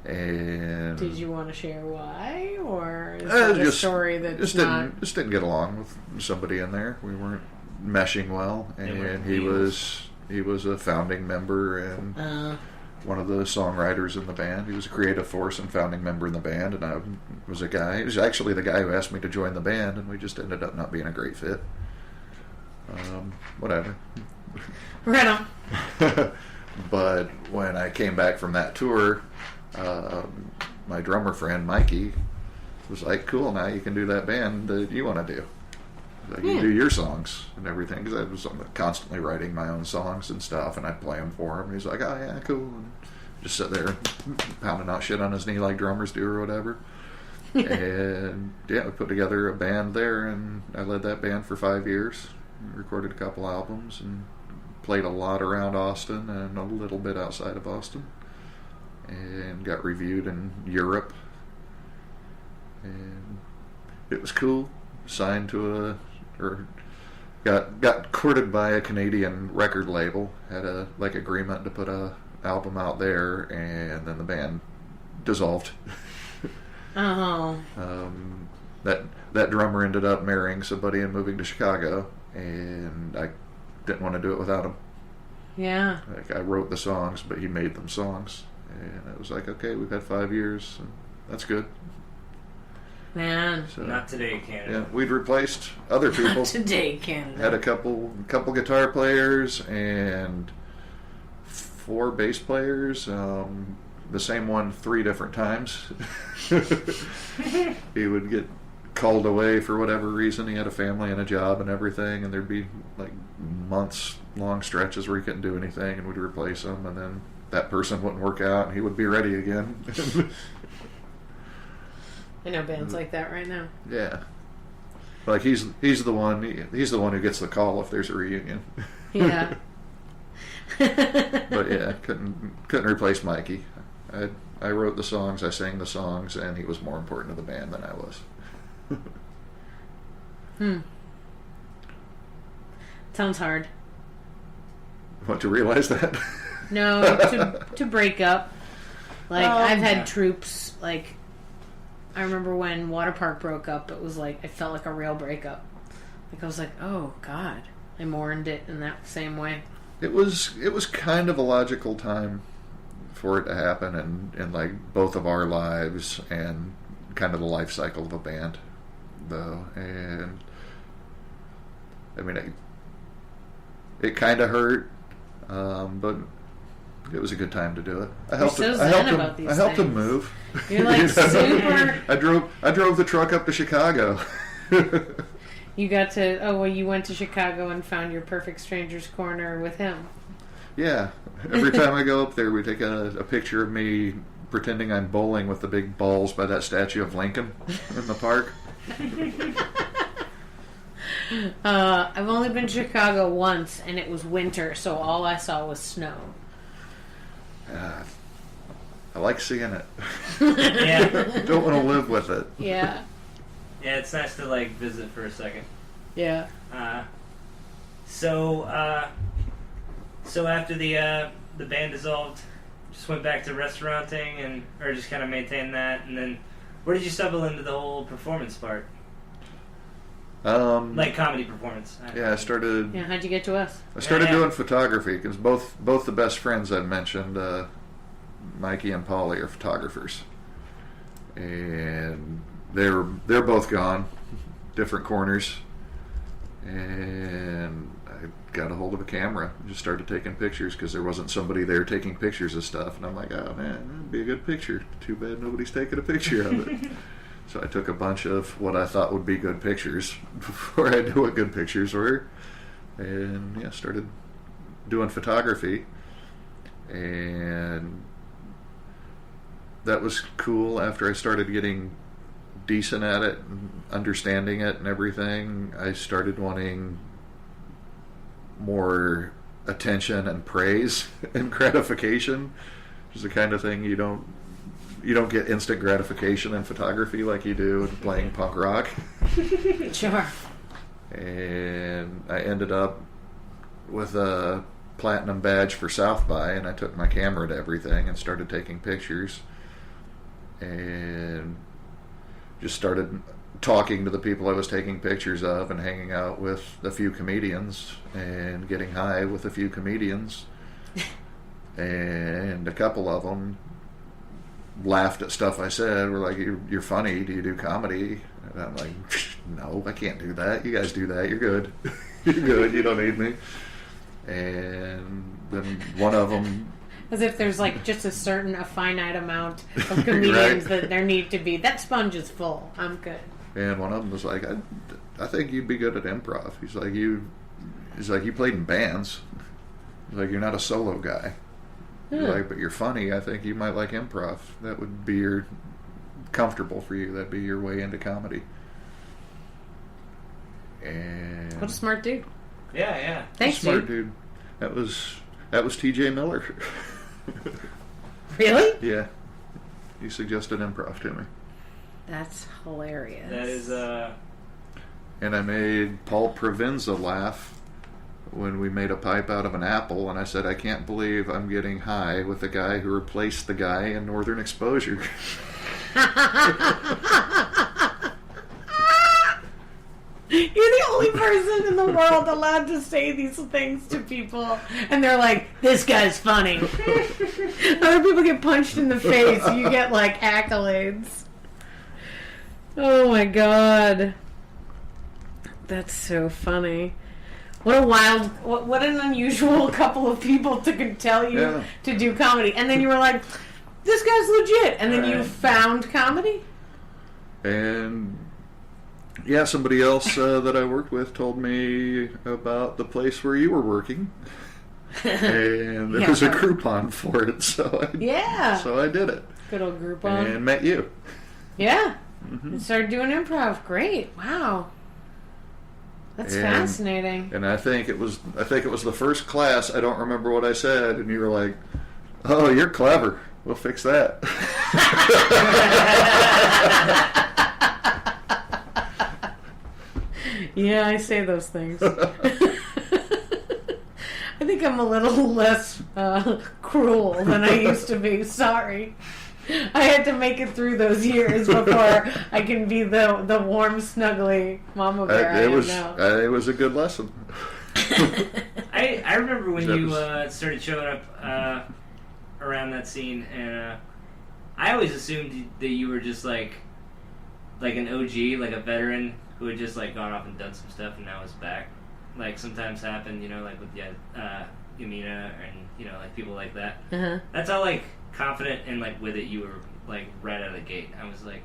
And did you want to share why, or is that a story that's just didn't get along with somebody in there. We weren't meshing well, and he was a founding member and one of the songwriters in the band. He was a creative force and founding member in the band, and I was a guy. He was actually the guy who asked me to join the band, and we just ended up not being a great fit. Whatever. Right on. But when I came back from that tour, my drummer friend Mikey was like, cool, now you can do that band that you want to do. Like, you do your songs and everything, because I was constantly writing my own songs and stuff, and I'd play them for him. And he's like, oh yeah, cool. And just sit there pounding out shit on his knee like drummers do or whatever. And yeah, we put together a band there, and I led that band for 5 years. Recorded a couple albums and played a lot around Austin and a little bit outside of Austin, and got reviewed in Europe, and it was cool. Signed to got courted by a Canadian record label, had a agreement to put a album out there, and then the band dissolved. Oh. That drummer ended up marrying somebody and moving to Chicago, and I didn't want to do it without him. Yeah. I wrote the songs, but he made them songs, and it was like, okay, we've had 5 years, and that's good. Man. So, not today, Canada. Yeah, we'd replaced other people. Not today, Canada. Had a couple guitar players and 4 bass players. The same one 3 different times. He would get called away for whatever reason. He had a family and a job and everything, and there'd be like months long stretches where he couldn't do anything, and we'd replace him, and then that person wouldn't work out, and he would be ready again. I know bands like that right now. Yeah, like he's the one who gets the call if there's a reunion. Yeah. But yeah, couldn't replace Mikey. I wrote the songs, I sang the songs, and he was more important to the band than I was. Sounds hard. What, to realize that? No, to break up. Like, I've had troops, like, I remember when Water Park broke up, it was like, it felt like a real breakup. Like, I was like, oh, God. I mourned it in that same way. It was kind of a logical time for it to happen in like both of our lives and kind of the life cycle of a band, though. And I mean, it kind of hurt, but it was a good time to do it. I helped him move. You're like super. I drove the truck up to Chicago. You got to, you went to Chicago and found your perfect stranger's corner with him. Yeah. Every time I go up there, we take a picture of me pretending I'm bowling with the big balls by that statue of Lincoln in the park. I've only been to Chicago once, and it was winter, so all I saw was snow. I like seeing it. Yeah. Don't want to live with it. Yeah. Yeah, it's nice to like visit for a second. Yeah. So after the band dissolved, just went back to restauranting or just kind of maintained that, and then where did you stumble into the whole performance part? Like comedy performance. Yeah, I started. Yeah, how'd you get to us? I started doing photography because both the best friends I mentioned, Mikey and Polly, are photographers, and they're both gone, different corners, and I got a hold of a camera and just started taking pictures because there wasn't somebody there taking pictures of stuff, and I'm like, oh man, that'd be a good picture. Too bad nobody's taking a picture of it. So I took a bunch of what I thought would be good pictures before I knew what good pictures were, and started doing photography, and that was cool. After I started getting decent at it and understanding it and everything, I started wanting more attention and praise and gratification, which is the kind of thing you don't get instant gratification in photography like you do in playing punk rock. Sure. And I ended up with a platinum badge for South by, and I took my camera to everything and started taking pictures and just started talking to the people I was taking pictures of and hanging out with a few comedians and getting high with a few comedians. And a couple of them laughed at stuff I said. Were like, you're funny, do you do comedy? And I'm like, no, I can't do that. You guys do that, you're good. You're good, you don't need me. And then one of them, as if there's like just a finite amount of comedians right. that there need to be. That sponge is full. I'm good. And one of them was like, I think you'd be good at improv. He's like, you played in bands. He's like, you're not a solo guy. He's like, but you're funny. I think you might like improv. That would be comfortable for you. That'd be your way into comedy. And what a smart dude. Yeah. Thanks, smart dude. That was T.J. Miller. Really? Yeah. He suggested improv to me. That's hilarious. That is And I made Paul Provenza laugh when we made a pipe out of an apple, and I said, I can't believe I'm getting high with the guy who replaced the guy in Northern Exposure. You're the only person in the world allowed to say these things to people, and they're like, this guy's funny. Other people get punched in the face, you get like accolades. Oh my god. That's so funny. What a wild, what an unusual couple of people to tell you to do comedy. And then you were like, this guy's legit. And then you found comedy? And yeah, somebody else that I worked with told me about the place where you were working. And there was a Groupon for it. So I did it. Good old Groupon. And met you. Yeah. And started doing improv. Great. Wow. That's fascinating. And I think it was the first class. I don't remember what I said, and you were like, "Oh, you're clever. We'll fix that." Yeah, I say those things. I think think I'm a little less cruel than I used to be. Sorry. I had to make it through those years before I can be the warm, snuggly mama bear I am now. It was a good lesson. I remember when you started showing up around that scene, and I always assumed that you were just like an OG, like a veteran who had just like gone off and done some stuff and now is back. Like sometimes happen, like with Yamina and like people like that. Uh-huh. That's how like confident and like with it you were like right out of the gate. I was like,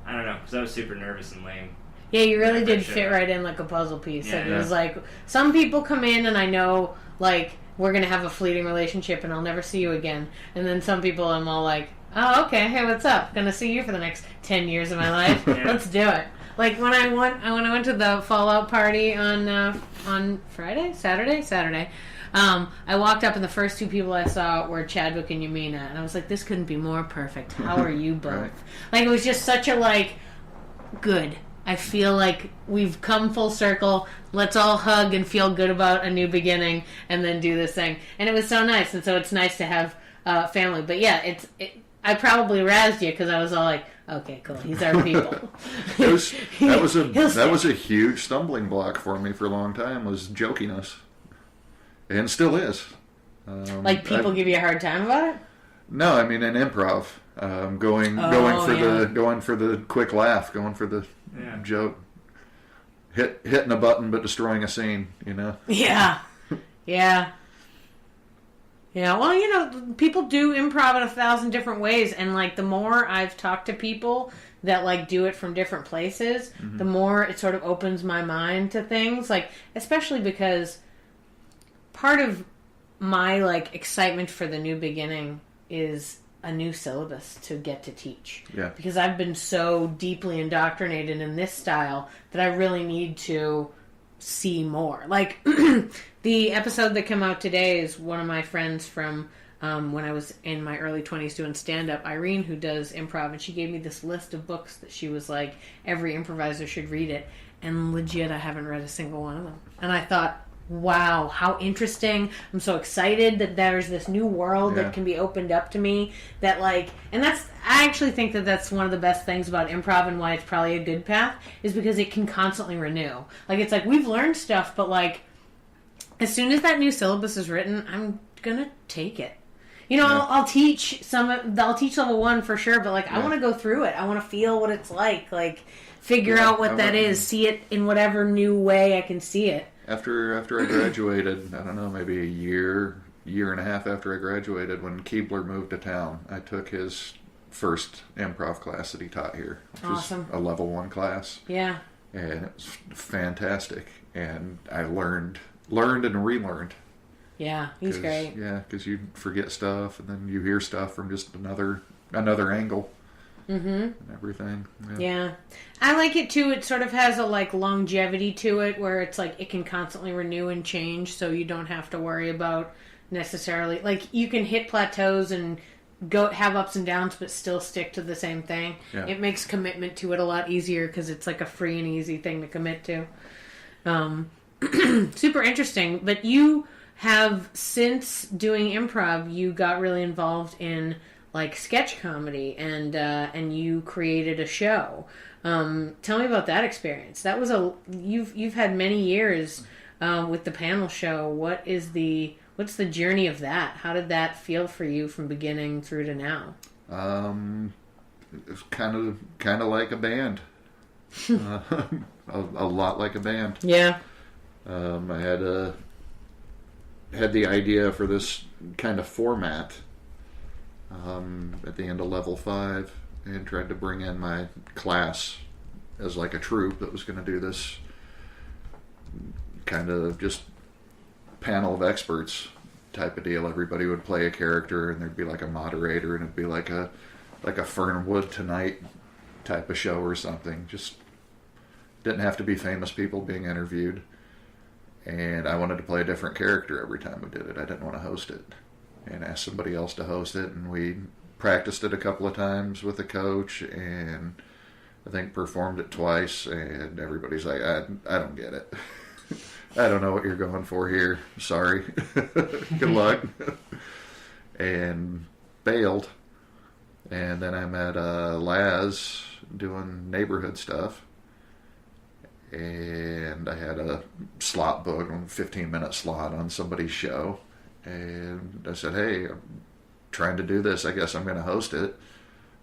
I don't know, because I was super nervous and lame. Yeah, you really did fit right in like a puzzle piece. Yeah, It was like, some people come in and I know, like, we're going to have a fleeting relationship and I'll never see you again. And then some people I'm all like, oh, okay, hey, what's up? Going to see you for the next 10 years of my life? Yeah. Let's do it. Like, when I went to the Fallout party on Saturday, I walked up and the first two people I saw were Chadwick and Yamina. And I was like, this couldn't be more perfect. How are you both? Right. Like, it was just such a, like, good. I feel like we've come full circle. Let's all hug and feel good about a new beginning and then do this thing. And it was so nice. And so it's nice to have family. But yeah, I probably razzed you because I was all like, okay, cool. He's our people. That was a huge stumbling block for me for a long time, was jokiness. And still is. Like people give you a hard time about it? No, I mean in improv. Going for the quick laugh, going for the joke, hitting a button but destroying a scene. Yeah. Well, people do improv in 1,000 different ways, and like the more I've talked to people that like do it from different places, Mm-hmm. the more it sort of opens my mind to things. Like, especially because part of my like excitement for the new beginning is a new syllabus to get to teach. Yeah. Because I've been so deeply indoctrinated in this style that I really need to see more. Like, the episode that came out today is one of my friends from when I was in my early 20s doing stand-up, Irene, who does improv, and she gave me this list of books that she was like, every improviser should read it. And legit, I haven't read a single one of them. And I thought, wow, how interesting. I'm so excited that there's this new world that can be opened up to me, that like, and I actually think that that's one of the best things about improv and why it's probably a good path, is because it can constantly renew. Like, it's like, we've learned stuff, but like, as soon as that new syllabus is written, I'm gonna take it. I'll teach level 1 for sure, but like, I want to go through it. I want to feel what it's like figure out what that is, see it in whatever new way I can see it. After I graduated, I don't know, maybe a year and a half after I graduated, when Keebler moved to town, I took his first improv class that he taught here, which Awesome. was a level 1 class. Yeah. And it was fantastic. And I learned and relearned. Yeah, he's great. Yeah, because you forget stuff, and then you hear stuff from just another angle. Mm-hmm. And everything. Yeah. I like it too. It sort of has a like longevity to it, where it's like it can constantly renew and change, so you don't have to worry about necessarily, like, you can hit plateaus and go have ups and downs but still stick to the same thing. Yeah. It makes commitment to it a lot easier because it's like a free and easy thing to commit to. Super interesting. But you have, since doing improv, you got really involved in like sketch comedy, and you created a show. Tell me about that experience. That was you've had many years with the panel show. What's the journey of that? How did that feel for you from beginning through to now? It's kind of like a band. A lot like a band. Yeah. I had the idea for this kind of format at the end of level 5, and tried to bring in my class as like a troupe that was going to do this kind of just panel of experts type of deal. Everybody would play a character, and there'd be like a moderator, and it'd be like a Fernwood Tonight type of show or something. Just didn't have to be famous people being interviewed. And I wanted to play a different character every time we did it. I didn't want to host it, and asked somebody else to host it. And we practiced it a couple of times with a coach, and I think performed it twice. And everybody's like, I don't get it. I don't know what you're going for here. Sorry. Good luck. And bailed. And then I met Laz doing neighborhood stuff. And I had a slot book, a 15-minute slot on somebody's show. And I said, hey, I'm trying to do this. I guess I'm going to host it.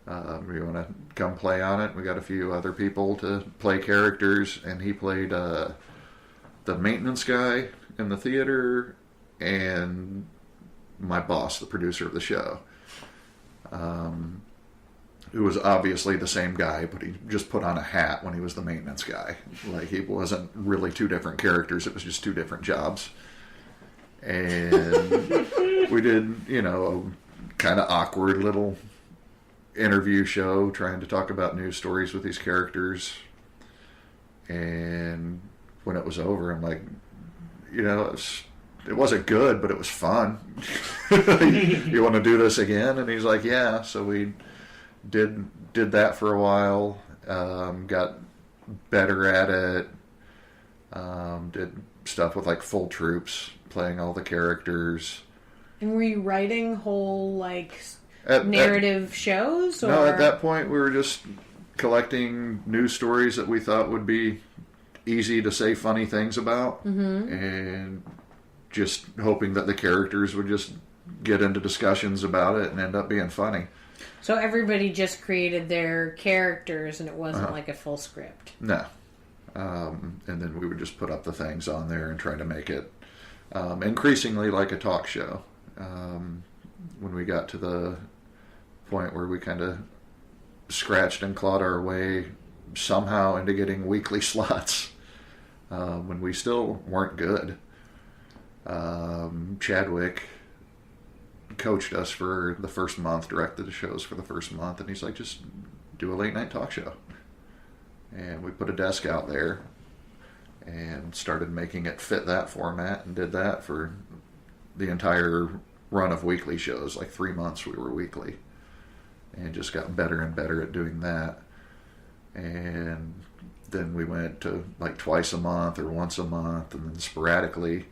You want to come play on it? We got a few other people to play characters. And he played the maintenance guy in the theater and my boss, the producer of the show. Who was obviously the same guy, but he just put on a hat when he was the maintenance guy. Like, he wasn't really two different characters. It was just two different jobs. And we did, a kind of awkward little interview show trying to talk about news stories with these characters. And when it was over, I'm like, it wasn't good, but it was fun. You want to do this again? And he's like, yeah. So we did that for a while, got better at it, did stuff with like full troops, playing all the characters. And were you writing whole narrative shows? Or? No, at that point we were just collecting news stories that we thought would be easy to say funny things about, and just hoping that the characters would just get into discussions about it and end up being funny. So everybody just created their characters, and it wasn't like a full script. No. And then we would just put up the things on there and try to make it increasingly like a talk show. When we got to the point where we kind of scratched and clawed our way somehow into getting weekly slots, when we still weren't good. Chadwick coached us for the first month, directed the shows for the first month, and he's like, just do a late night talk show. And we put a desk out there and started making it fit that format, and did that for the entire run of weekly shows. Like 3 months we were weekly, and just got better and better at doing that. And then we went to like twice a month or once a month, and then sporadically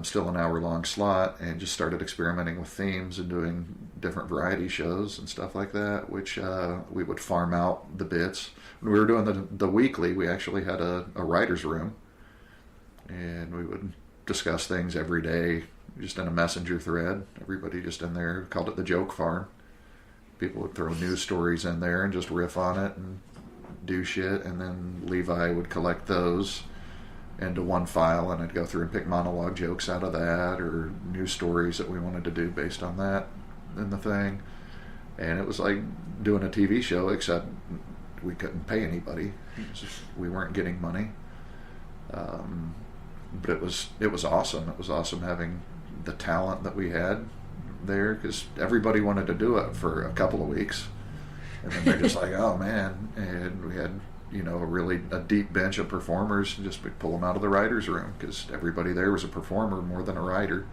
still an hour-long slot, and just started experimenting with themes and doing different variety shows and stuff like that, which we would farm out the bits. When we were doing the weekly, we actually had a writer's room, and we would discuss things every day, just in a messenger thread. Everybody just in there, called it the joke farm. People would throw news stories in there and just riff on it and do shit, and then Levi would collect those into one file, and I'd go through and pick monologue jokes out of that, or news stories that we wanted to do based on that in the thing. And it was like doing a TV show, except we couldn't pay anybody. We weren't getting money. But it was awesome. It was awesome having the talent that we had there, because everybody wanted to do it for a couple of weeks, and then they're just like, oh man. And we had a deep bench of performers, and just pull them out of the writer's room, because everybody there was a performer more than a writer.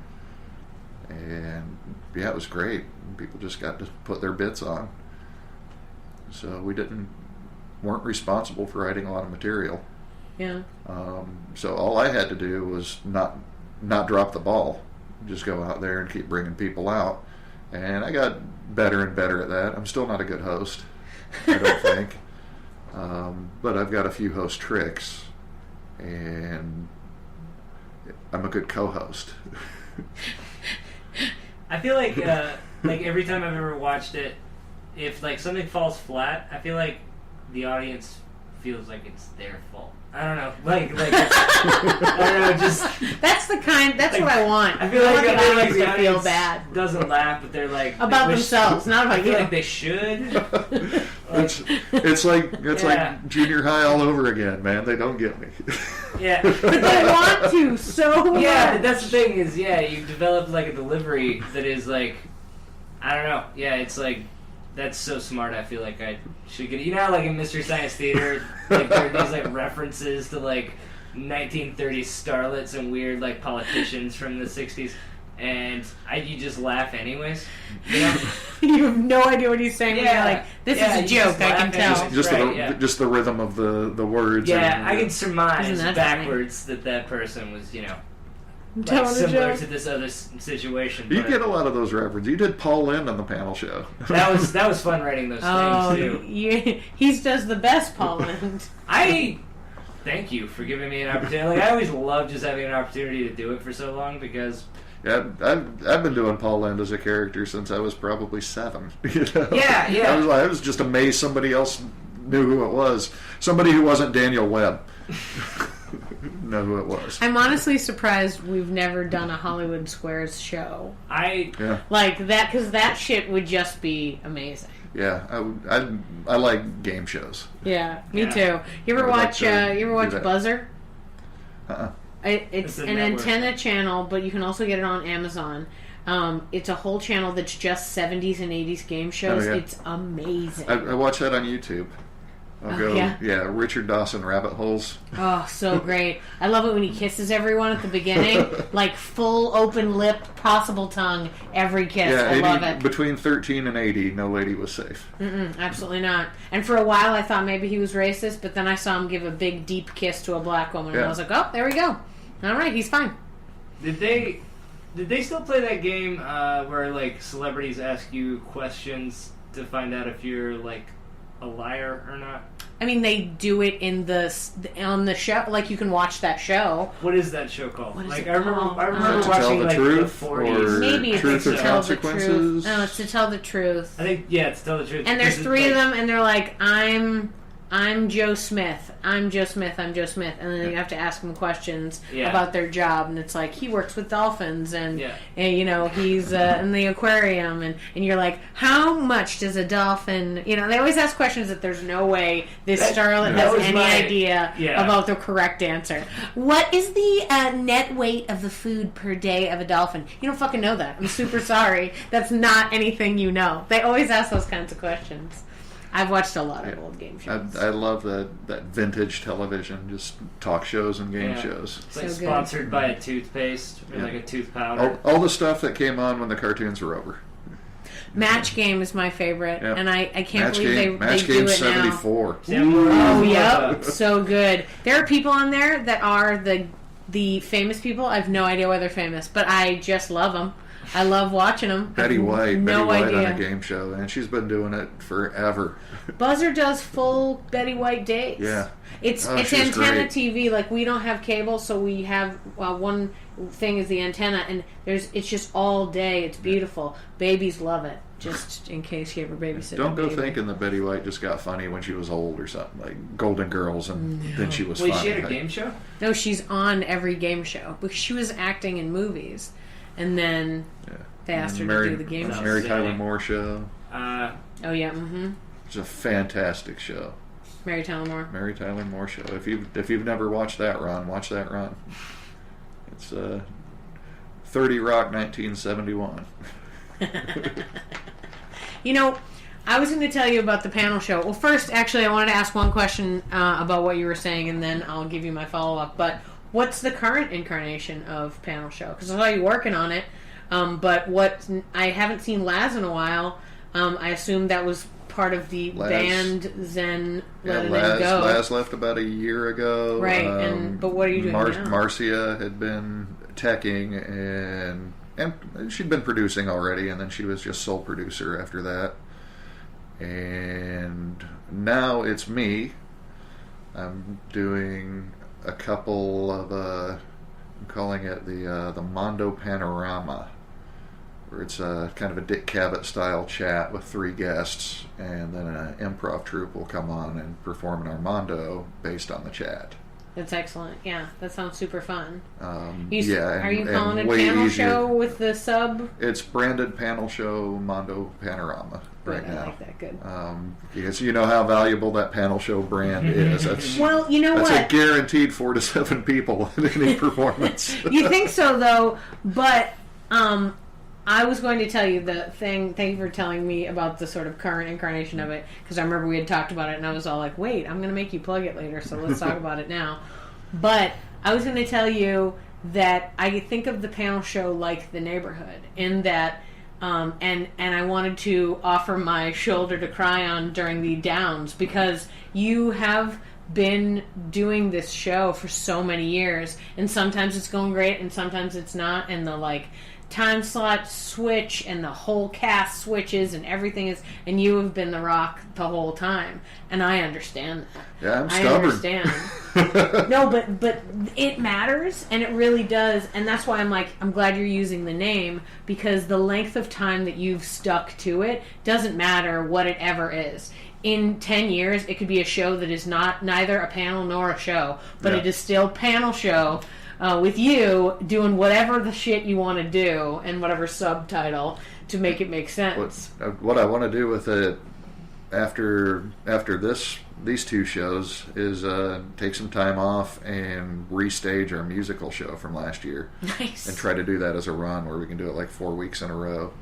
And yeah, it was great. People just got to put their bits on. So we weren't responsible for writing a lot of material. Yeah. So all I had to do was not drop the ball. Just go out there and keep bringing people out. And I got better and better at that. I'm still not a good host, I don't think. But I've got a few host tricks, and I'm a good co-host. I feel like every time I've ever watched it, if like something falls flat, I feel like the audience feels like it's their fault. I don't know, I don't know, just that's what I want. I feel like the audience feel bad, doesn't laugh, but they're like about themselves, not about I feel you. like they should. It's like junior high all over again, man. They don't get me. Yeah, but they want to so much. Yeah, that's the thing is, you develop like a delivery that is like, I don't know. Yeah, it's like, that's so smart. I feel like I should get. How like in Mystery Science Theater, like there are these like references to like 1930s starlets and weird like politicians from the 60s. and you just laugh anyways. You know? You have no idea what he's saying. Yeah. You're like, this is a you joke, just I laugh can and tell. Just the rhythm of the words. Yeah, and, I can surmise Isn't that backwards that person was, Telling a similar joke. to this other situation. You but get a lot of those references. You did Paul Lynde on the panel show. that was fun writing those things too. He does the best, Paul Lynde. I thank you for giving me an opportunity. Like I always love just having an opportunity to do it for so long because. Yeah, I've been doing Paul Lynde as a character since I was probably 7. Yeah. I was just amazed somebody else knew who it was. Somebody who wasn't Daniel Webb know who it was. I'm honestly surprised we've never done a Hollywood Squares show. Like that, because that shit would just be amazing. Yeah, I like game shows. Yeah, me too. You ever watch that. Buzzer? Uh-uh. It's an antenna channel, but you can also get it on Amazon. It's a whole channel that's just 70s and 80s game shows. Oh, yeah. It's amazing. I watch that on YouTube. I'll go, yeah, Richard Dawson rabbit holes. Oh, so great. I love it when he kisses everyone at the beginning. Like full open lip, possible tongue, every kiss. Yeah, I love it. Between 13 and 80, no lady was safe. Absolutely not. And for a while I thought maybe he was racist, but then I saw him give a big, deep kiss to a black woman, and I was like, oh, there we go. All right, he's fine. Did they still play that game where like celebrities ask you questions to find out if you're like a liar or not? I mean, they do it on the show. Like you can watch that show. What is that show called? What is like it I remember called? watching Tell the like Truth, the 40s. or Maybe it's Truth to or tell the truth. Consequences. No, it's to tell the truth. I think it's Tell the Truth. And there's 3 of them, and they're like, I'm Joe Smith. I'm Joe Smith. I'm Joe Smith. And then you have to ask them questions about their job. And it's like, he works with dolphins. And he's in the aquarium. And you're like, how much does a dolphin... they always ask questions that there's no way this starlet has any idea about the correct answer. What is the net weight of the food per day of a dolphin? You don't fucking know that. I'm super sorry. That's not anything you know. They always ask those kinds of questions. I've watched a lot of old game shows. I love that vintage television, just talk shows and game shows. It's like sponsored by a toothpaste or like a tooth powder. All the stuff that came on when the cartoons were over. Match Game is my favorite, and I can't believe they Match do Game it 74. now. Oh, yep, so good. There are people on there that are the famous people. I have no idea why they're famous, but I just love them. I love watching them. Betty White no on idea. a game show, and she's been doing it forever. Buzzer does full Betty White days. Yeah. It's she's antenna great. TV. Like, we don't have cable, so we have one thing is the antenna, and it's just all day. It's beautiful. Babies love it. Just in case you ever babysit. Don't go baby. thinking that Betty White just got funny when she was old or something, like Golden Girls, and then she was funny. Wait, she had a game show? No, she's on every game show. Because she was acting in movies. And then they asked her to do the game show. Mary Tyler Moore show. Oh, yeah, It's a fantastic show. Mary Tyler Moore. Mary Tyler Moore show. If you've never watched that run, watch that run. It's 30 Rock 1971. I was going to tell you about the panel show. Well, first, actually, I wanted to ask one question about what you were saying, and then I'll give you my follow-up. But what's the current incarnation of panel show? Because I saw you working on it, but I haven't seen Laz in a while. I assume that was part of the band Zen Let It Go. Laz left about a year ago. Right, but what are you doing now? Marcia had been teching, and she'd been producing already, and then she was just sole producer after that. And now it's me. I'm doing a couple of I'm calling it the Mondo Panorama, where it's kind of a Dick Cavett style chat with 3 guests, and then an improv troupe will come on and perform an Armando based on the chat. That's excellent. Yeah, that sounds super fun. Are you calling it way panel easier. show with the sub? It's branded panel show Mondo Panorama right Good, now. I like that. Good. Because you know how valuable that panel show brand is. That's, well, you know that's what? a guaranteed 4 to 7 people in any performance. You think so, though, but I was going to tell you the thing. Thank you for telling me about the sort of current incarnation of it, because I remember we had talked about it, and I was all like, wait, I'm going to make you plug it later, so let's talk about it now. But I was going to tell you that I think of the panel show like The Neighborhood, in that, and I wanted to offer my shoulder to cry on during the downs, because you have been doing this show for so many years, and sometimes it's going great and sometimes it's not, and the like time slot switch and the whole cast switches and everything is, and you have been the Rock the whole time, and I understand that. Yeah, I'm stubborn. I understand. No, but it matters, and it really does, and that's why I'm glad you're using the name, because the length of time that you've stuck to it doesn't matter what it ever is. In 10 years, it could be a show that is neither a panel nor a show, but it is still panel show, with you doing whatever the shit you want to do and whatever subtitle to make it make sense. What I want to do with it after these two shows is take some time off and restage our musical show from last year. Nice. And try to do that as a run where we can do it like 4 weeks in a row.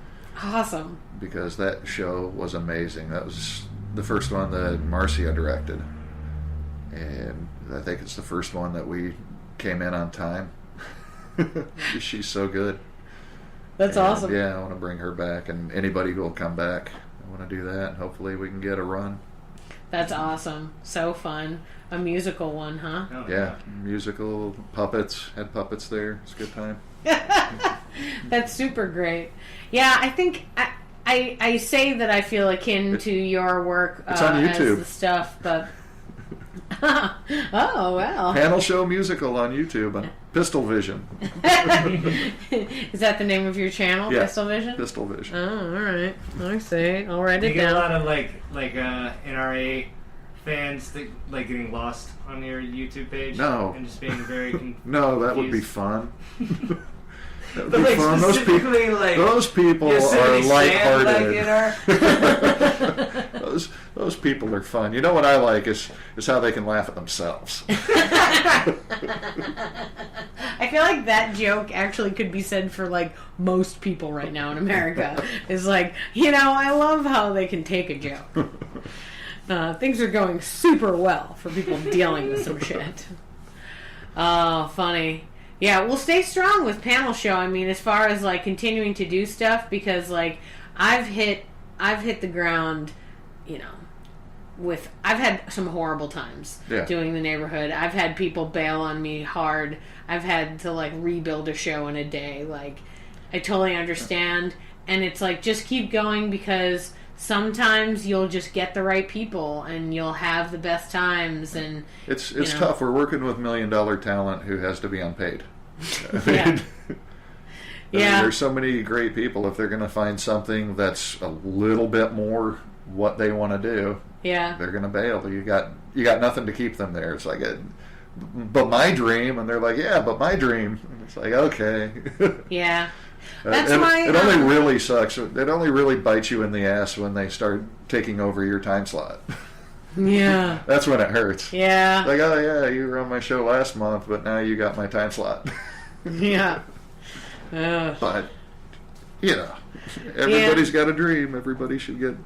Awesome. Because that show was amazing. That was the first one that Marcia directed. And I think it's the first one that we came in on time. She's so good. That's awesome. Yeah, I want to bring her back, and anybody who will come back, I want to do that, and hopefully we can get a run. That's awesome. So fun. A musical one, huh? Oh, Yeah, musical, puppets, had puppets there. It's a good time. That's super great. Yeah, I think I say that I feel akin to your work It's on YouTube. as the stuff, but oh well. Panel show musical on YouTube on Pistol Vision. Is that the name of your channel, Yeah, Pistol Vision? Pistol Vision. Oh, all right. I see. I'll write You it get a lot down. of like NRA fans that, like, getting lost on your YouTube page. No. And just being very confused. No, that would be fun. That would But be like fun. specifically, Those people are Yosemite Sam, lighthearted. Those people are fun. You know what I like is how they can laugh at themselves. I feel like that joke actually could be said for like most people right now in America. Is like, I love how they can take a joke. Things are going super well for people dealing with some shit. Oh, funny. Yeah, we'll stay strong with panel show. I mean, as far as like continuing to do stuff, because like I've hit the ground, I've had some horrible times doing The Neighborhood. I've had people bail on me hard. I've had to like rebuild a show in a day. Like, I totally understand, and it's like, just keep going, because sometimes you'll just get the right people and you'll have the best times. And it's tough. We're working with $1 million talent who has to be unpaid. Yeah. There's so many great people. If they're going to find something that's a little bit more what they want to do, they're going to bail. You got nothing to keep them there. It's like, but my dream, and they're like, yeah, but my dream. And it's like, okay. Yeah. It only really sucks. It only really bites you in the ass when they start taking over your time slot. Yeah. That's when it hurts. Yeah. Like, oh yeah, you were on my show last month, but now you got my time slot. Yeah. But everybody's got a dream. Everybody should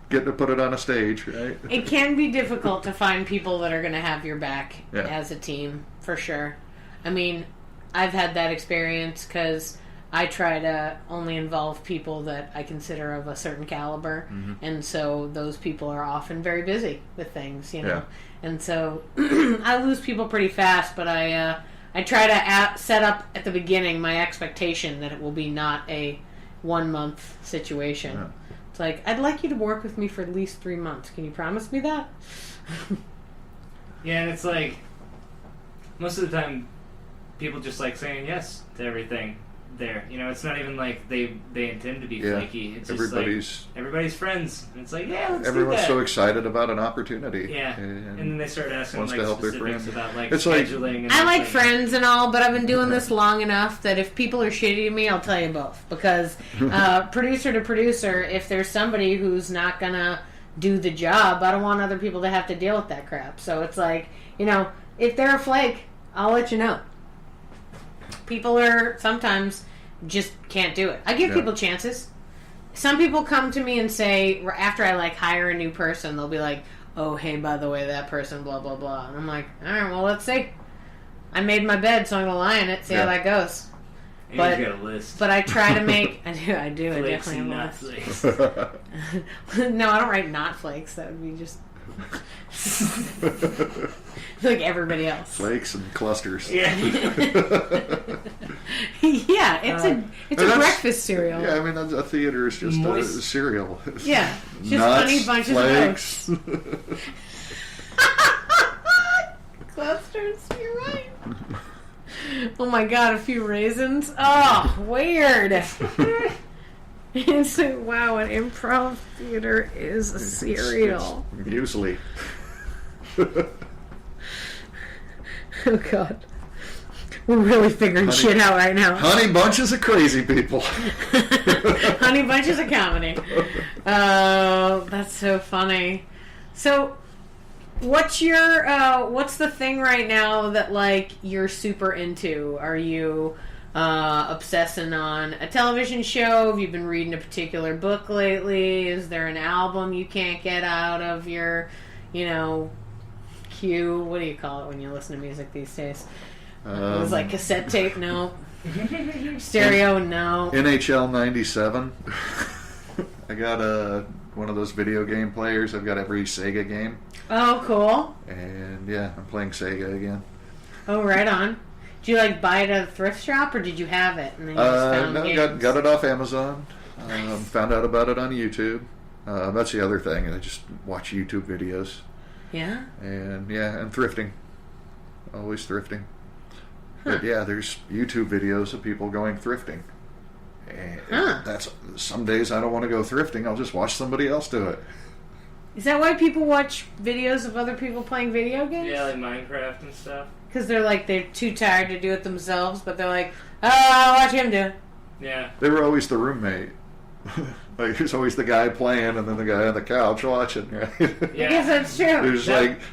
get to put it on a stage, right? It can be difficult to find people that are going to have your back as a team, for sure. I mean, I've had that experience because I try to only involve people that I consider of a certain caliber, and so those people are often very busy with things, and so I lose people pretty fast. But I try to set up at the beginning my expectation that it will be not a 1 month situation. Yeah. It's like, I'd like you to work with me for at least 3 months. Can you promise me that? Yeah, and it's like most of the time people just like saying yes to everything there. It's not even like they intend to be flaky. It's just everybody's friends. And it's like, let's everyone's do that. so excited about an opportunity. Yeah, and then they start asking like to help their specifics friends. about like it's scheduling. I like friends and all, but I've been doing this long enough that if people are shitty to me, I'll tell you both. Because producer to producer, if there's somebody who's not gonna do the job, I don't want other people to have to deal with that crap. So it's like, if they're a flake, I'll let you know. People are sometimes just can't do it. I give people chances. Some people come to me and say, after I like hire a new person, they'll be like, oh, hey, by the way, that person, blah, blah, blah. And I'm like, all right, well, let's see. I made my bed, so I'm gonna lie in it. See how that goes. And But- you got a list. But I try to make. I do. I Flakes definitely and have a not list. flakes. No, I don't write not flakes. That would be just like everybody else. Flakes and clusters. Yeah. Yeah, it's a that's- breakfast cereal. Yeah, I mean, a theater is just a Moist. cereal. Yeah, just Nuts, funny bunches flakes. of oats. Clusters, you're right. Oh my god, a few raisins. Oh, weird. It's like, wow, an improv theater is a cereal. It's muesli. Oh god. We're really figuring shit out right now. Honey bunches of crazy people. Honey Bunches of Comedy. Oh, that's so funny. So, what's the thing right now that, like, you're super into? Are you obsessing on a television show? Have you been reading a particular book lately? Is there an album you can't get out of your, queue? What do you call it when you listen to music these days? It was like cassette tape, no. Stereo, no. NHL 97. I got one of those video game players. I've got every Sega game. Oh, cool. And yeah, I'm playing Sega again. Oh, right on. Did you buy it at a thrift shop, or did you have it and then you just found No, games? got it off Amazon. Found out about it on YouTube. That's the other thing. I just watch YouTube videos. Yeah. And thrifting. Always thrifting. But yeah, there's YouTube videos of people going thrifting. And that's some days I don't want to go thrifting. I'll just watch somebody else do it. Is that why people watch videos of other people playing video games? Yeah, like Minecraft and stuff. Because they're too tired to do it themselves, but they're like, oh, I'll watch him do it. Yeah. They were always the roommate. Like, there's always the guy playing and then the guy on the couch watching, right? Yeah. I guess that's true. There's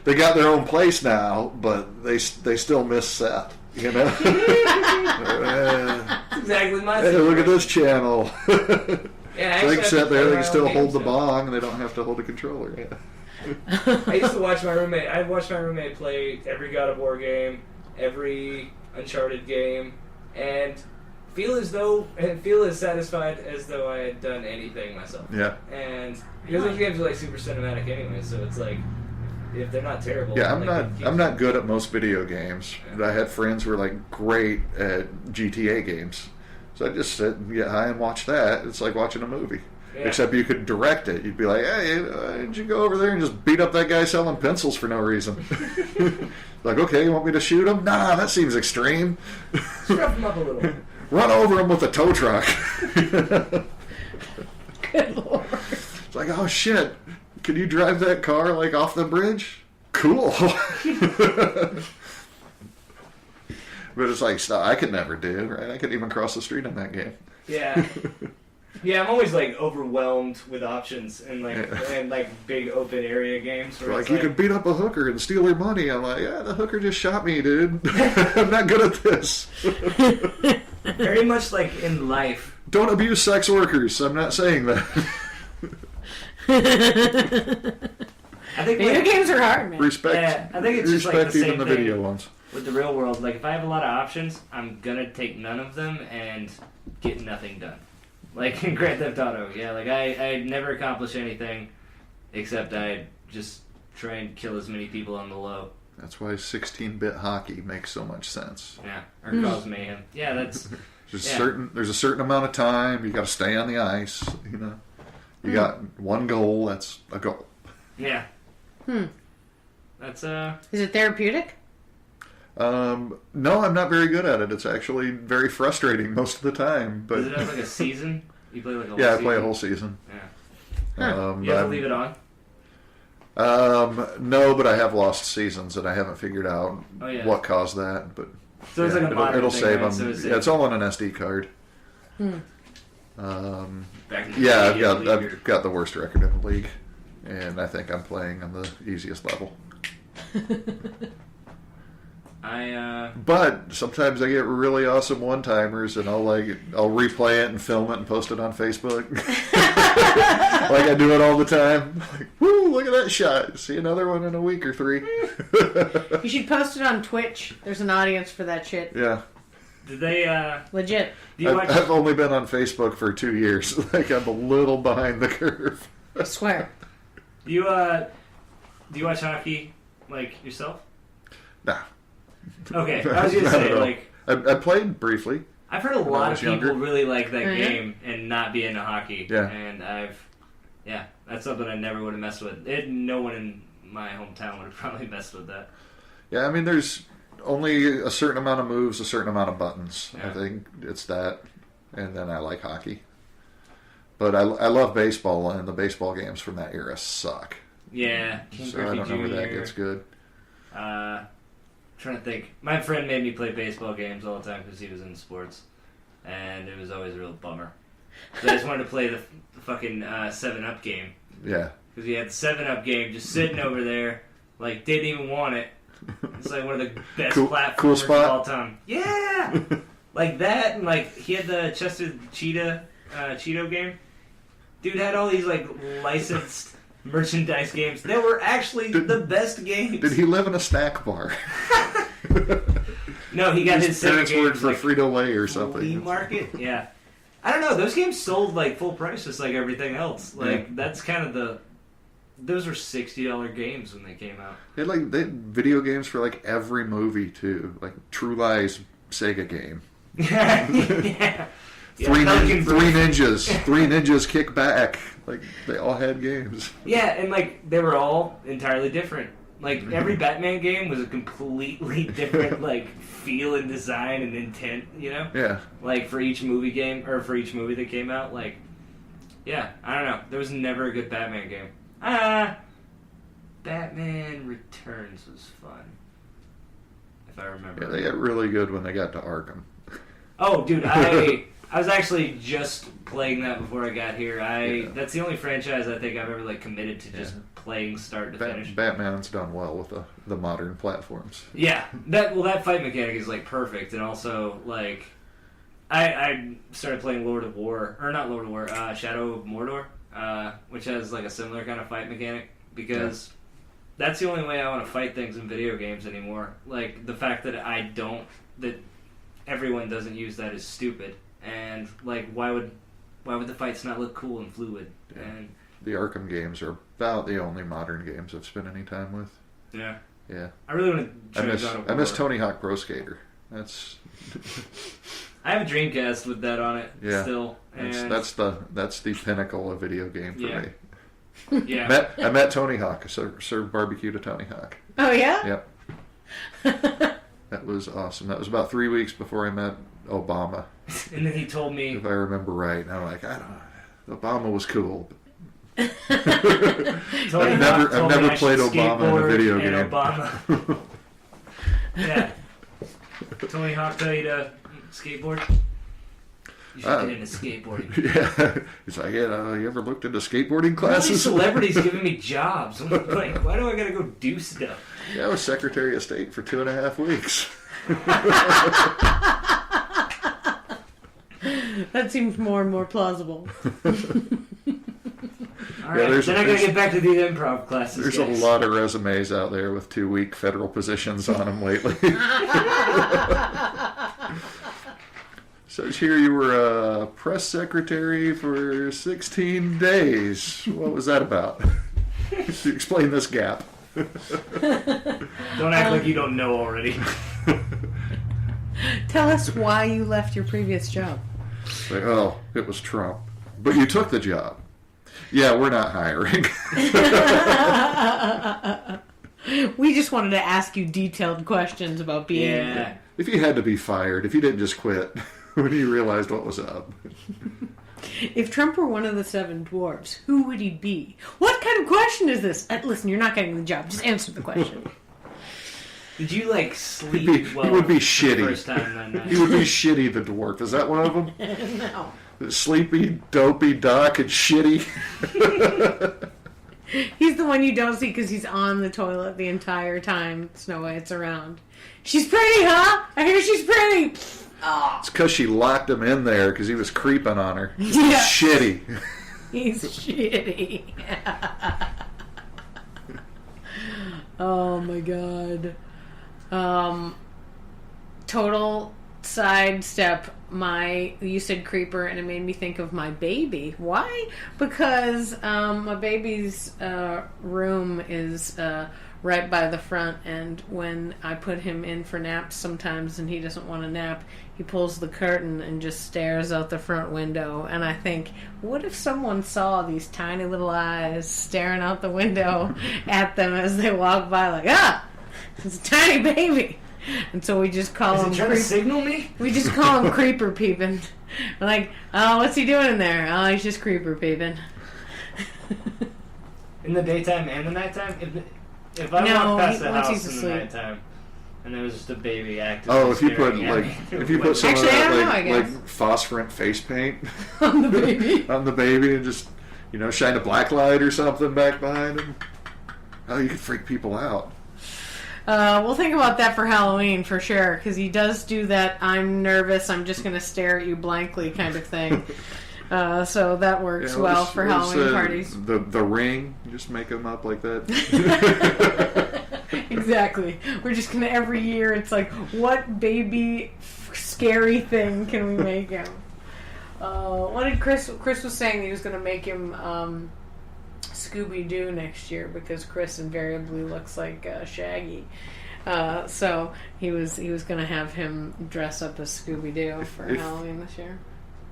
they got their own place now, but they still miss Seth, you know? That's exactly my Hey, look at situation. this channel. Yeah, So they actually, can I sit there, they play can still my own hold the games now. bong, and they don't have to hold a controller. Yeah. I used to watch my roommate. I watched my roommate play every God of War game, every Uncharted game, and feel as satisfied as though I had done anything myself. Yeah. And because those games are like super cinematic anyway, so it's like if they're not terrible. Yeah, like, I'm not good at most video games. But I had friends who were like great at GTA games. So I just sit and get high and watch that. It's like watching a movie. Yeah. Except you could direct it. You'd be like, hey, did you go over there and just beat up that guy selling pencils for no reason? Like, okay, you want me to shoot him? Nah, that seems extreme. Scruff them up a little. Run over him with a tow truck. Good lord. It's like, oh shit, can you drive that car like off the bridge? Cool. But it's like stuff I could never do, right? I couldn't even cross the street in that game. Yeah. Yeah, I'm always like overwhelmed with options and like big open area games. Where Like, it's you could beat up a hooker and steal her money. I'm like, yeah, the hooker just shot me, dude. I'm not good at this. very much like in life. Don't abuse sex workers. I'm not saying that. I think Video games are hard, man. Respect. Yeah, I think it's just like respect the even same the thing. video ones. with the real world, like if I have a lot of options, I'm gonna take none of them and get nothing done. Like in Grand Theft Auto, yeah, like I never accomplish anything except I just try and kill as many people on the low. That's why 16-bit hockey makes so much sense. Yeah, or cause mayhem. Yeah, that's There's a certain amount of time. You got to stay on the ice. You know, you got one goal. That's a goal. yeah. That's Is it therapeutic? No, I'm not very good at it. It's actually very frustrating most of the time. But Does it have like a season? You play like a whole yeah, I season? play a whole season. Yeah. You have to leave it on? No, but I have lost seasons and I haven't figured out what caused that. But So it's like a modern it'll thing, save right? them. So It's all on an SD card. Back in the Yeah, day, I've got the worst record in the league, and I think I'm playing on the easiest level. But sometimes I get really awesome one-timers, and I'll replay it and film it and post it on Facebook. Like I do it all the time. Like, woo, look at that shot. See another one in a week or 3. You should post it on Twitch. There's an audience for that shit. Yeah. Did they, legit. I've only been on Facebook for 2 years. Like, I'm a little behind the curve. I swear. Do you watch hockey, like, yourself? Nah. Okay, I was gonna say, like... I played briefly. I've heard a lot of people younger. really like that game and not be into hockey. Yeah. And that's something I never would have messed with. No one in my hometown would have probably messed with that. Yeah, I mean, there's only a certain amount of moves, a certain amount of buttons. Yeah. I think it's that. And then I like hockey. But I love baseball, and the baseball games from that era suck. Yeah. King So I don't know where that gets good. Trying to think. My friend made me play baseball games all the time because he was in sports. And it was always a real bummer. So I just wanted to play the fucking 7-Up game. Yeah. Because he had the 7-Up game just sitting over there. Like, didn't even want it. It's like one of the best platformers of all time. Yeah! Like that, and like he had the Chester Cheeto game. Dude had all these like licensed merchandise games. They were actually the best games. Did he live in a snack bar? No, he got his parents games, worked for like, Frito-Lay or something. Flea market? Yeah. I don't know. Those games sold like full price, just like everything else. Like that's kind of those were $60 games when they came out. They had video games for like every movie too, like True Lies Sega game. Yeah. Three ninjas kick back. Like they all had games. Yeah, and like they were all entirely different. Like every Batman game was a completely different like feel and design and intent, you know? Yeah. Like for each movie game or for each movie that came out, like yeah, I don't know. There was never a good Batman game. Batman Returns was fun. If I remember. Yeah, they got really good when they got to Arkham. Oh, dude, I was actually just playing that before I got here. That's the only franchise I think I've ever like committed to just playing start to finish. Batman's done well with the modern platforms. Yeah, that fight mechanic is like perfect, and also like I started playing Shadow of Mordor, which has like a similar kind of fight mechanic because that's the only way I want to fight things in video games anymore. Like the fact that everyone doesn't use that is stupid, and like why would the fights not look cool and fluid? Yeah. And the Arkham games are about the only modern games I've spent any time with. Yeah. I really want to try God of War. I miss Tony Hawk Pro Skater. That's I have a Dreamcast with that on it still. And that's the pinnacle of video game for me. Yeah. I met Tony Hawk. I served barbecue to Tony Hawk. Oh yeah? Yep. That was awesome. That was about 3 weeks before I met Obama. And then he told me, if I remember right. And I'm like, Obama was cool. I've never played Obama in a video game. Obama. Yeah. Tony Hawk tell you to skateboard? You should get into skateboarding. Yeah. He's like, you ever looked into skateboarding All these classes? celebrities giving me jobs. I'm like, why do I gotta go do stuff? Yeah, I was Secretary of State for 2.5 weeks. That seems more and more plausible. Alright, then I gotta get back to these improv classes. There's a lot of resumes out there with 2 week federal positions on them lately. Says here you were a press secretary for 16 days. What was that about? Explain this gap. Don't act like you don't know already. Tell us why you left your previous job. Like, it was Trump. But you took the job. Yeah, we're not hiring. We just wanted to ask you detailed questions about being... Yeah. If you had to be fired, if you didn't just quit when you realized what was up. If Trump were one of the 7 dwarves, who would he be? What kind of question is this? Listen, you're not getting the job. Just answer the question. Did you sleep well? He would be shitty. The first time that night? He would be Shitty the dwarf. Is that one of them? No. Sleepy, dopey, Doc, and Shitty. He's the one you don't see because he's on the toilet the entire time Snow White's around. She's pretty, huh? I hear she's pretty. Oh. It's because she locked him in there because he was creeping on her. Yeah. Shitty. He's shitty. Oh my god. Total sidestep. You said creeper, and it made me think of my baby. Why? Because my baby's room is right by the front, and when I put him in for naps sometimes and he doesn't want to nap, he pulls the curtain and just stares out the front window. And I think, what if someone saw these tiny little eyes staring out the window at them as they walk by, like, it's a tiny baby. And so we just call him... Is he trying to signal me? We just call him creeper peeping. We're like, oh, what's he doing in there? Oh, he's just creeper peeping. In the daytime and the nighttime? If I walk past the house in the nighttime and there was just a baby acting... Oh, if you put some Actually, of I don't know, that I guess. like phosphorant face paint On the baby. on the baby and just, shine a black light or something back behind him. Oh, you could freak people out. We'll think about that for Halloween for sure, because he does do that I'm nervous, I'm just going to stare at you blankly kind of thing. So that works for Halloween parties. The ring, just make them up like that. Exactly. We're just going to, every year, it's like, what baby scary thing can we make him? What did Chris was saying he was going to make him Scooby-Doo next year, because Chris invariably looks like Shaggy. So he was going to have him dress up as Scooby-Doo for Halloween this year.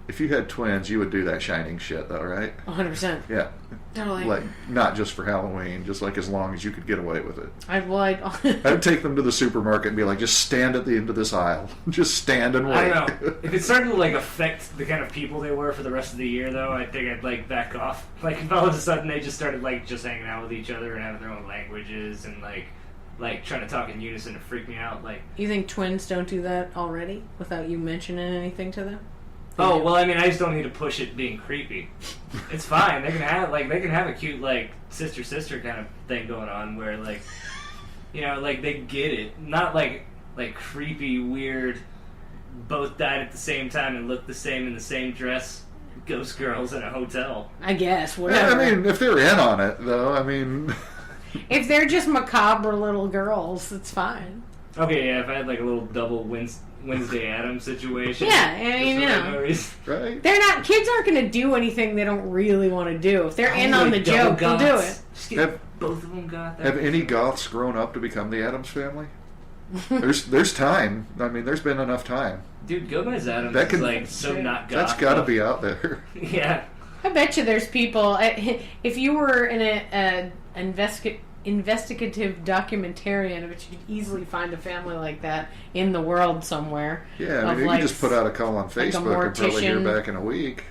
If you had twins, you would do that shining shit, though, right? 100%. Yeah. Totally. Like, not just for Halloween, just like as long as you could get away with it. I'd take them to the supermarket and be like, just stand at the end of this aisle. Just stand and wait. I don't know. If it started to, affect the kind of people they were for the rest of the year, though, I think I'd, back off. If all of a sudden they just started, just hanging out with each other and having their own languages and, trying to talk in unison to freak me out, You think twins don't do that already without you mentioning anything to them? Oh, well, I just don't need to push it being creepy. It's fine. They can have a cute, sister-sister kind of thing going on where, they get it. Not, creepy, weird, both died at the same time and look the same in the same dress, ghost girls in a hotel. I guess, whatever. If they're in on it, though, If they're just macabre little girls, it's fine. Okay, yeah, if I had, a little double Wednesday Addams situation. Yeah, right? Kids aren't going to do anything they don't really want to do. If they're in on the joke, they'll do it. Both of them got that. Have any goths grown up to become the Addams family? There's time. There's been enough time. Dude, Gomez Addams is so not goth. That's got to be out there. Yeah. I bet you there's people. If you were in an investigative documentarian, I bet you could easily find a family like that in the world somewhere. Yeah, you can just put out a call on Facebook and probably hear back in a week.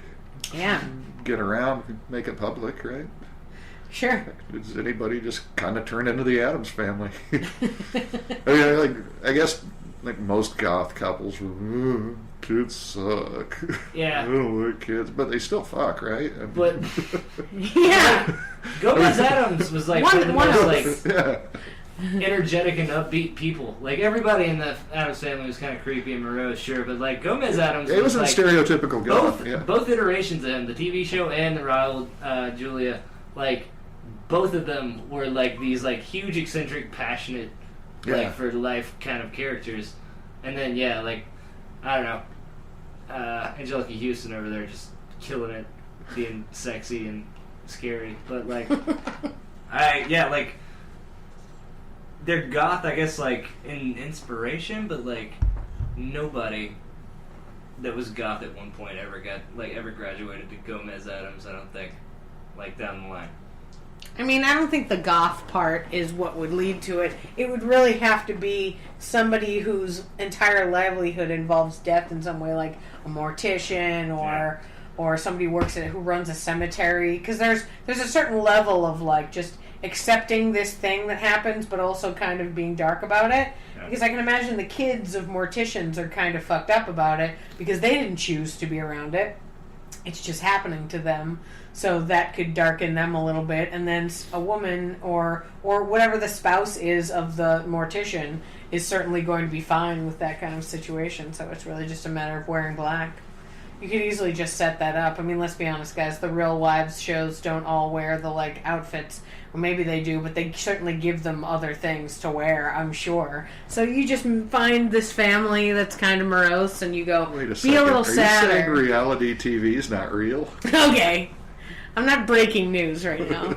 Yeah. Get around, make it public, right? Sure. Does anybody just kind of turn into the Addams family? I guess most goth couples were, kids suck. Yeah. I don't like kids, but they still fuck, right? But yeah. Gomez Addams was one of the most yeah. energetic and upbeat people. Everybody in the Addams family was kind of creepy and morose, sure, but Gomez Addams it wasn't stereotypical goth. Both iterations of him, the TV show and the Raul Julia, both of them were these huge eccentric, passionate, for life kind of characters. And then I don't know, Angelica Houston over there just killing it, being sexy and scary, but they're goth, I guess, in inspiration, but nobody that was goth at one point ever graduated to Gomez Addams. I don't think, down the line. I don't think the goth part is what would lead to it. It would really have to be somebody whose entire livelihood involves death in some way, like a mortician or somebody who runs a cemetery. Because there's a certain level of just accepting this thing that happens, but also kind of being dark about it. Yeah. Because I can imagine the kids of morticians are kind of fucked up about it because they didn't choose to be around it. it's just happening to them. So that could darken them a little bit. And then a woman or whatever the spouse is of the mortician is certainly going to be fine with that kind of situation. So it's really just a matter of wearing black. You could easily just set that up. I mean, let's be honest, guys. The Real Wives shows don't all wear the, like, outfits. Or maybe they do, but they certainly give them other things to wear, I'm sure. So you just find this family that's kind of morose, and you go, Wait a be second. a little Are sadder. you saying reality TV is not real? Okay. I'm not breaking news right now.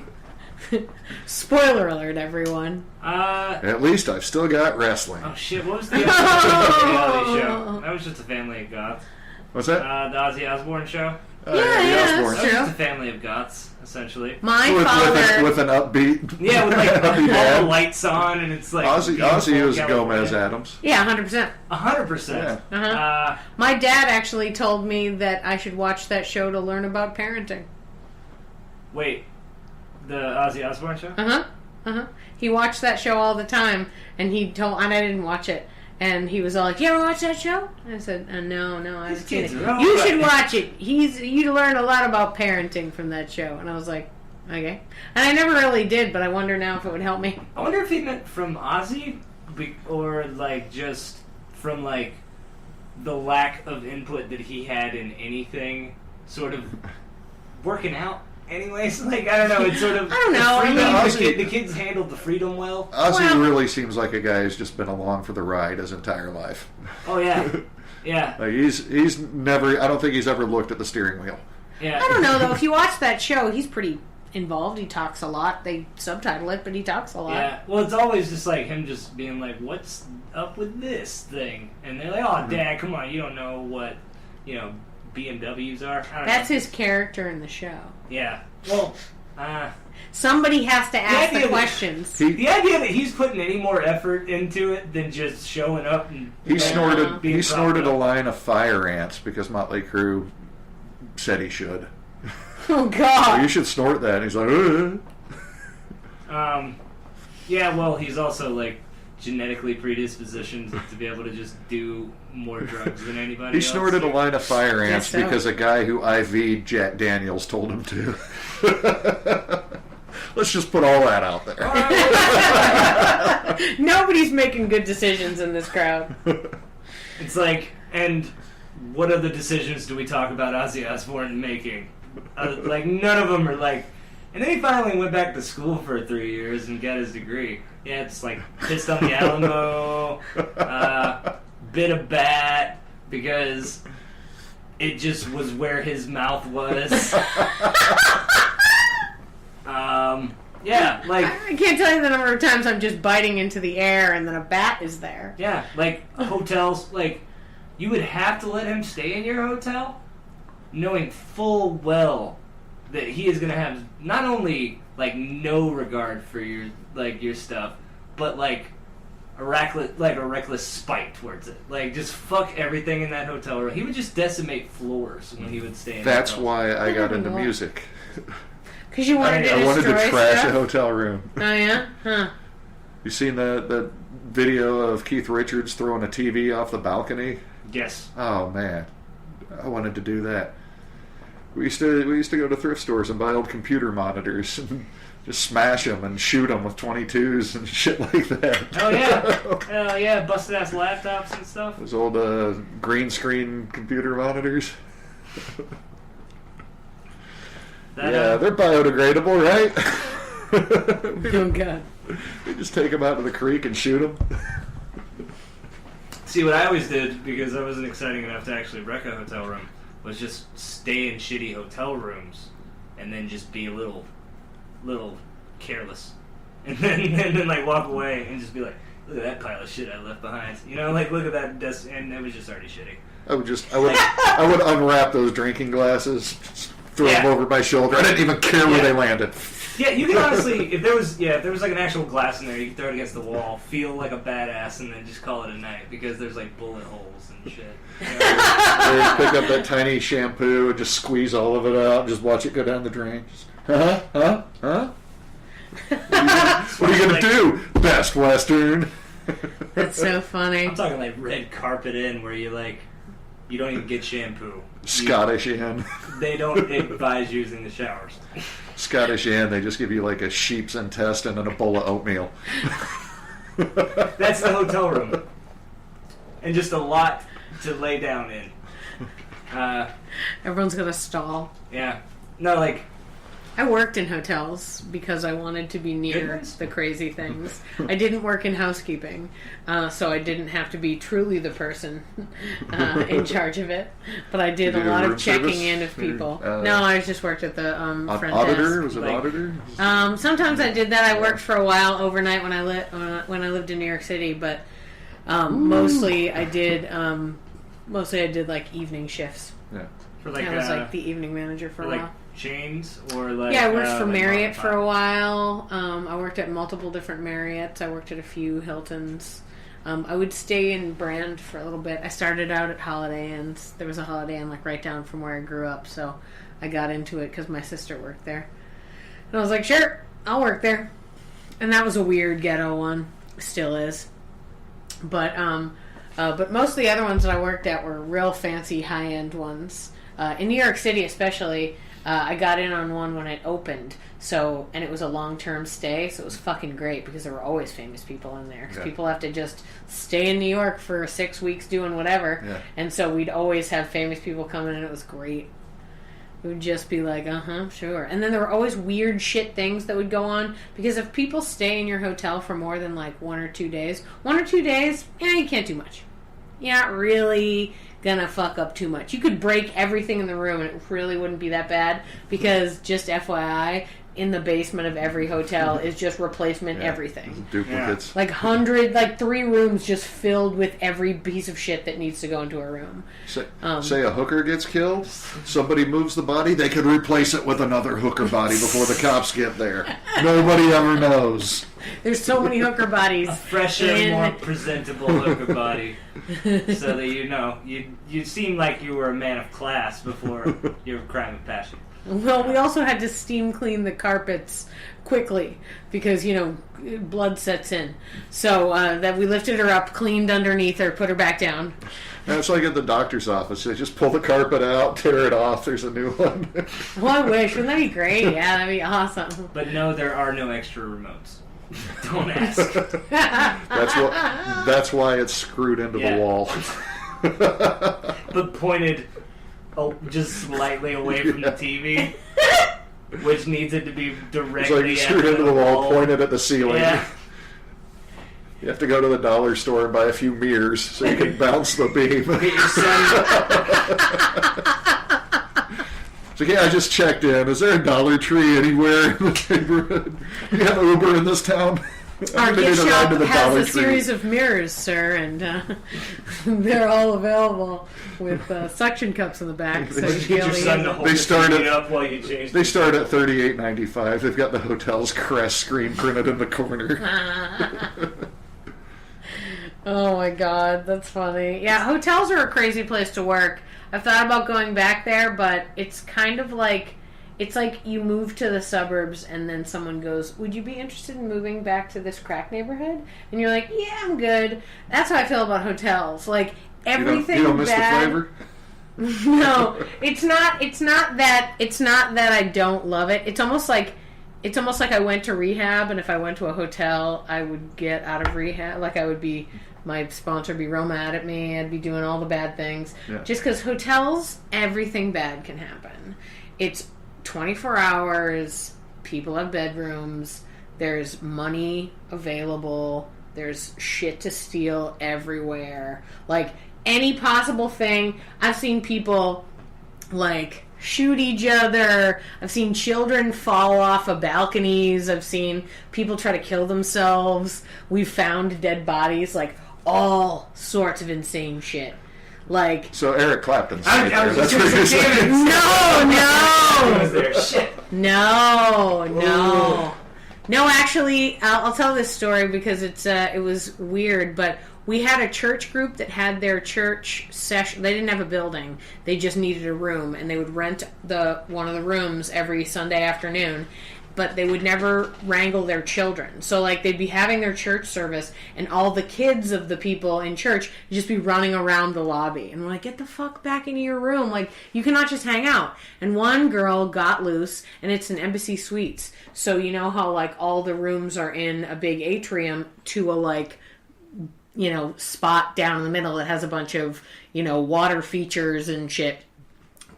Spoiler alert, everyone. At least I've still got wrestling. Oh shit! What was the reality show? That was just a family of goths. What's that? The Ozzy Osbourne show. Yeah, the that's Osbournes. That was true. just a family of goths, essentially. My with father... an upbeat. Yeah, with like upbeat all dad. the lights on, and it's like Ozzy was beautiful Gomez California. Adams. Yeah, 100%. 100%. Uh-huh. My dad actually told me that I should watch that show to learn about parenting. Wait, the Ozzy Osbourne show? Uh-huh. Uh-huh. He watched that show all the time, and and I didn't watch it. And he was all like, "You ever watch that show?" I said, "No, I haven't seen it. kids are all You right." should watch it. You learn a lot about parenting from that show." And I was like, "Okay." And I never really did, but I wonder now if it would help me. I wonder if he meant from Ozzy, or like just from like the lack of input that he had in anything, sort of working out. Anyways, like I don't know, it's sort of I don't know. The, freedom, I mean, the kids handled the freedom well. Ozzy Well- really seems like a guy who's just been along for the ride his entire life. Oh yeah, yeah, Like he's never. I don't think he's ever looked at the steering wheel. yeah. I don't know, though. If you watch that show, he's pretty involved. He talks a lot. They subtitle it, but he talks a lot. Yeah, well, it's always just like him just being like, "What's up with this thing?" And they're like, "Oh, Dad, come on, you don't know what BMWs are." I don't That's know. his character in the show. Yeah. Well, Somebody has to ask idea the that- questions. the idea that he's putting any more effort into it than just showing up and He snorted. being He snorted a propped up. line of fire ants because Motley Crue said he should. Oh, Oh, God. you should snort that. And he's like, Yeah, well, he's also like genetically predispositioned to be able to just do more drugs than anybody He else. snorted a line of fire ants so. because a guy who IV'd Jack Daniels told him to. Let's just put all that out there. Nobody's making good decisions in this crowd. It's like, and what other decisions do we talk about Ozzy Osbourne making? Like, none of them are like. And then he finally went back to school for 3 years and got his degree. Yeah, it's like pissed on the Alamo, bit a bat because it just was where his mouth was. Yeah, like. I can't tell you the number of times I'm just biting into the air and then a bat is there. Yeah, like hotels, like you would have to let him stay in your hotel, knowing full well that he is going to have not only like no regard for your stuff, but like a reckless spite towards it. Like just fuck everything in that hotel room. He would just decimate floors when he would stay in. That's hotels. why I got into What? music. Because you wanted to I wanted to destroy trash stuff? a hotel room. Oh, yeah? Huh. You seen the video of Keith Richards throwing a TV off the balcony? Yes. Oh man, I wanted to do that. We used to go to thrift stores and buy old computer monitors and just smash them and shoot them with 22s and shit like that. Oh yeah. Hell yeah. Busted ass laptops and stuff. Those old green screen computer monitors. That, Yeah, they're biodegradable, right? Oh, God. We just take them out to the creek and shoot them. See, what I always did, because I wasn't exciting enough to actually wreck a hotel room, was just stay in shitty hotel rooms and then just be a little careless. And then like walk away and just be like, look at that pile of shit I left behind. You know, like look at that desk, and it was just already shitty. I would unwrap those drinking glasses, throw them Yeah. over my shoulder. I didn't even care where Yeah. they landed. Yeah, you can honestly, if there was like an actual glass in there, you can throw it against the wall, feel like a badass, and then just call it a night because there's like bullet holes and shit. You know? They pick up that tiny shampoo and just squeeze all of it out and just watch it go down the drain. Just, huh? What are you gonna do? Best Western. That's so funny. I'm talking like red carpet in where you don't even get shampoo. Scottish Inn. They don't advise using the showers. Scottish Inn, they just give you like a sheep's intestine and a bowl of oatmeal. That's the hotel room. And just a lot to lay down in. Everyone's got a stall. Yeah. No, like... I worked in hotels because I wanted to be near the crazy things. I didn't work in housekeeping, so I didn't have to be truly the person in charge of it. But I did a lot of checking in of people. No, I just worked at the front auditor? desk. Was it auditor? Sometimes I did that. I worked for a while overnight when I lived in New York City, but mostly I did like evening shifts. Yeah. For like, I was like the evening manager for a while. Chains or like I worked for Marriott for a while. I worked at multiple different Marriotts. I worked at a few Hiltons. I would stay in Brand for a little bit. I started out at Holiday Inns. There was a Holiday Inn like right down from where I grew up, so I got into it because my sister worked there. And I was like, sure, I'll work there. And that was a weird ghetto one. Still is. But most of the other ones that I worked at were real fancy high-end ones. In New York City especially, I got in on one when it opened, and it was a long-term stay, so it was fucking great because there were always famous people in there. Because people have to just stay in New York for 6 weeks doing whatever, and so we'd always have famous people come in, and it was great. It would just be like, sure. And then there were always weird shit things that would go on, because if people stay in your hotel for more than like 1 or 2 days, you can't do much. You're not really gonna fuck up too much. You could break everything in the room and it really wouldn't be that bad, because just FYI, in the basement of every hotel is just replacement everything. Duplicates. Like 3 rooms just filled with every piece of shit that needs to go into a room. Say a hooker gets killed, somebody moves the body, they could replace it with another hooker body before the cops get there. Nobody ever knows. There's so many hooker bodies. A fresher, more presentable hooker body. So that you seem like you were a man of class before your crime of passion. Well, we also had to steam clean the carpets quickly because, blood sets in. So that we lifted her up, cleaned underneath her, put her back down. And it's like at the doctor's office. They just pull the carpet out, tear it off, there's a new one. Well, I wish. Wouldn't that be great? Yeah, that'd be awesome. But no, there are no extra remotes. Don't ask. That's why it's screwed into the wall. But pointed just slightly away from the TV, which needs it to be directly it's like screwed into the wall, pointed at the ceiling. Yeah. You have to go to the dollar store and buy a few mirrors so you can bounce the beam. Get your son. So I just checked in. Is there a Dollar Tree anywhere in the neighborhood? You have Uber in this town? Our gift shop has a series of mirrors, sir, and they're all available with suction cups in the back. So get your son to hold it up while you change. They start at $38.95. They've got the hotel's crest screen printed in the corner. Oh my god, that's funny. Yeah, hotels are a crazy place to work. I've thought about going back there, but it's kind of like... It's like you move to the suburbs and then someone goes, would you be interested in moving back to this crack neighborhood? And you're like, yeah, I'm good. That's how I feel about hotels. Like, everything you don't miss bad... the flavor? No, it's not that I don't love it. It's almost like I went to rehab, and if I went to a hotel, I would get out of rehab. Like, my sponsor would be real mad at me. I'd be doing all the bad things. Yeah. Just because hotels, everything bad can happen. It's 24 hours, people have bedrooms, there's money available, there's shit to steal everywhere. Like, any possible thing. I've seen people, like, shoot each other. I've seen children fall off of balconies. I've seen people try to kill themselves. We've found dead bodies, like, all sorts of insane shit. Like, so Eric Clapton's I that's was what you're just saying. No, actually, I'll tell this story because it was weird, but we had a church group that had their church session. They didn't have a building. They just needed a room, and they would rent one of the rooms every Sunday afternoon. but they would never wrangle their children. So, like, they'd be having their church service, and all the kids of the people in church would just be running around the lobby. And we're like, get the fuck back into your room. Like, you cannot just hang out. And one girl got loose, and it's an Embassy Suites. So, you know how, like, all the rooms are in a big atrium to a, like, you know, spot down in the middle that has a bunch of, you know, water features and shit.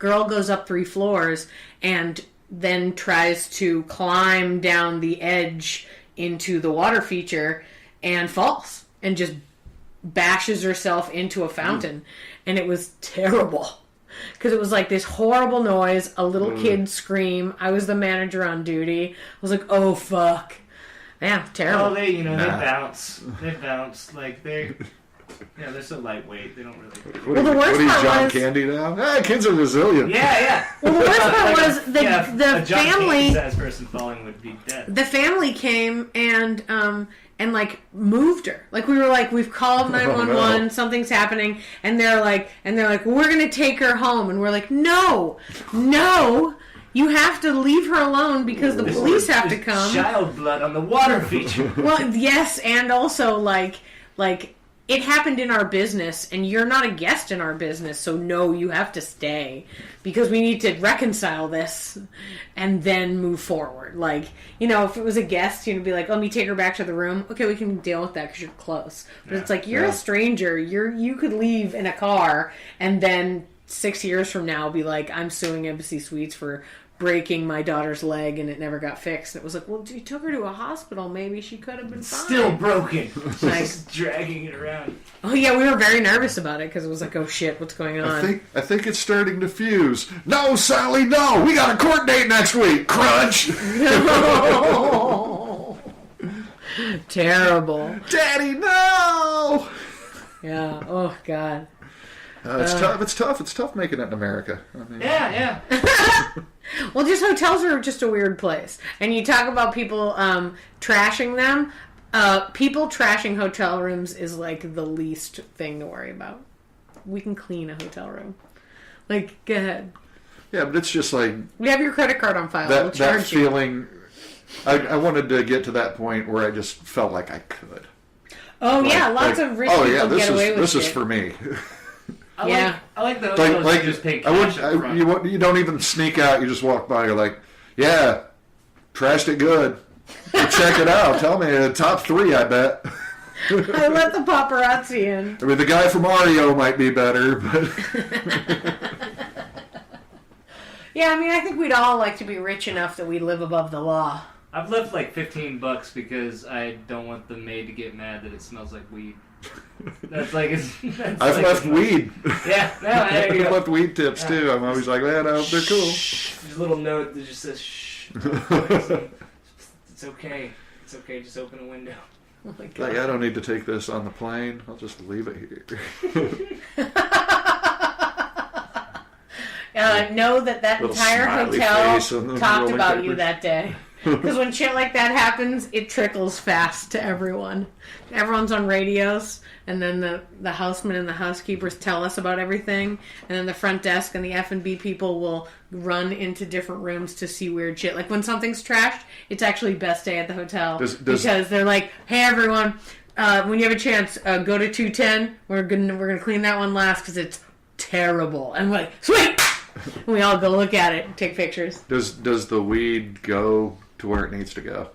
Girl goes up 3 floors and then tries to climb down the edge into the water feature and falls and just bashes herself into a fountain. And it was terrible because it was like this horrible noise, a little kid scream. I was the manager on duty. I was like, oh fuck. Yeah, terrible. Oh, they bounce. They bounce. Like, they're so lightweight. They don't really... Well, the worst what are you, part John was... Candy now? Kids are resilient. Yeah. Well, the worst part was the a John family... Candy-sized person falling would be dead. The family came and like moved her. Like, we were like, we've called 911, something's happening, and they're like, well, we're gonna take her home, and we're like, no, you have to leave her alone because the police have to come. Child blood on the water feature. Well, yes, and also like it happened in our business, and you're not a guest in our business, so no, you have to stay because we need to reconcile this and then move forward. Like, you know, if it was a guest, you'd be like, let me take her back to the room. Okay, we can deal with that because you're close. But it's like, you're a stranger. You could leave in a car and then 6 years from now be like, I'm suing Embassy Suites for breaking my daughter's leg and it never got fixed. It was like, well, you took her to a hospital. Maybe she could have been fine. Still broken. Like, just dragging it around. Oh yeah, we were very nervous about it because it was like, oh shit, what's going on? I think it's starting to fuse. No, Sally, no. We got a court date next week. Crunch. No. Terrible. Daddy, no. Yeah. Oh god. It's tough. It's tough making it in America. I mean, Yeah. Well, just hotels are just a weird place. And you talk about people trashing them. People trashing hotel rooms is like the least thing to worry about. We can clean a hotel room. Like, go ahead. Yeah, but it's just like... We have your credit card on file. We'll charge that feeling... I wanted to get to that point where I just felt like I could. Oh, yeah. Lots of rich people get away with this shit. is for me. I like the hotels like you just pay cash up front. You don't even sneak out. You just walk by. You're like, yeah, trashed it good. Well, check it out. Tell me, top 3, I bet. I let the paparazzi in. I mean, the guy from Mario might be better, but... Yeah, I mean, I think we'd all like to be rich enough that we live above the law. I've left like $15 because I don't want the maid to get mad that it smells like weed. I've left weed. Yeah, there you I've go. left weed tips too. I'm always like, man, I hope they're cool. There's a little note that just says, shh. It's okay. It's okay. Just open a window. Oh my God. Like, I don't need to take this on the plane. I'll just leave it here. Know that Little entire smiley hotel face on the talked rolling about you papers. that day. Because when shit like that happens, it trickles fast to everyone. Everyone's on radios, and then the housemen and the housekeepers tell us about everything, and then the front desk and the F&B people will run into different rooms to see weird shit. Like when something's trashed, it's actually best day at the hotel because they're like, "Hey everyone, when you have a chance, go to 210. We're gonna clean that one last because it's terrible." And we're like, "Sweet." And we all go look at it and take pictures. Does the weed go to where it needs to go?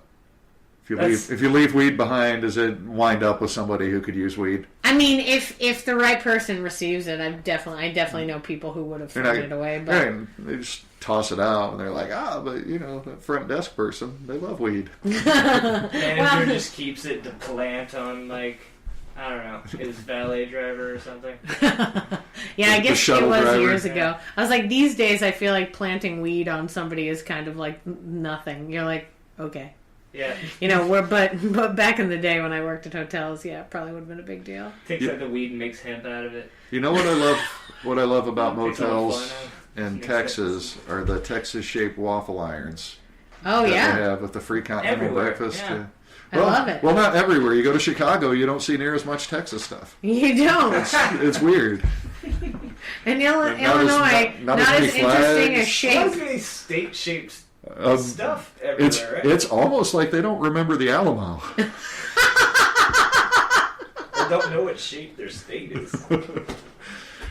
If you leave weed behind, does it wind up with somebody who could use weed? I mean, if the right person receives it, I definitely know people who would have thrown it away. But they just toss it out, and they're like, but that front desk person, they love weed. Manager just keeps it to plant on I don't know, his valet driver or something. Yeah, I guess it was driver. years ago. I was like, these days I feel like planting weed on somebody is kind of like nothing. You're like, okay. Yeah. But back in the day when I worked at hotels, yeah, it probably would have been a big deal. Takes out the weed and makes hemp out of it. You know what I love? What I love about motels in Texas are the Texas-shaped waffle irons. Oh that yeah. They have with the free continental Everywhere, breakfast. yeah. I love it. Well, not everywhere. You go to Chicago, you don't see near as much Texas stuff. You don't. It's weird. And Illinois, not not as as many interesting flags. a How shape. many state shapes Stuff everywhere, right? It's almost like they don't remember the Alamo. Or don't know what shape their state is.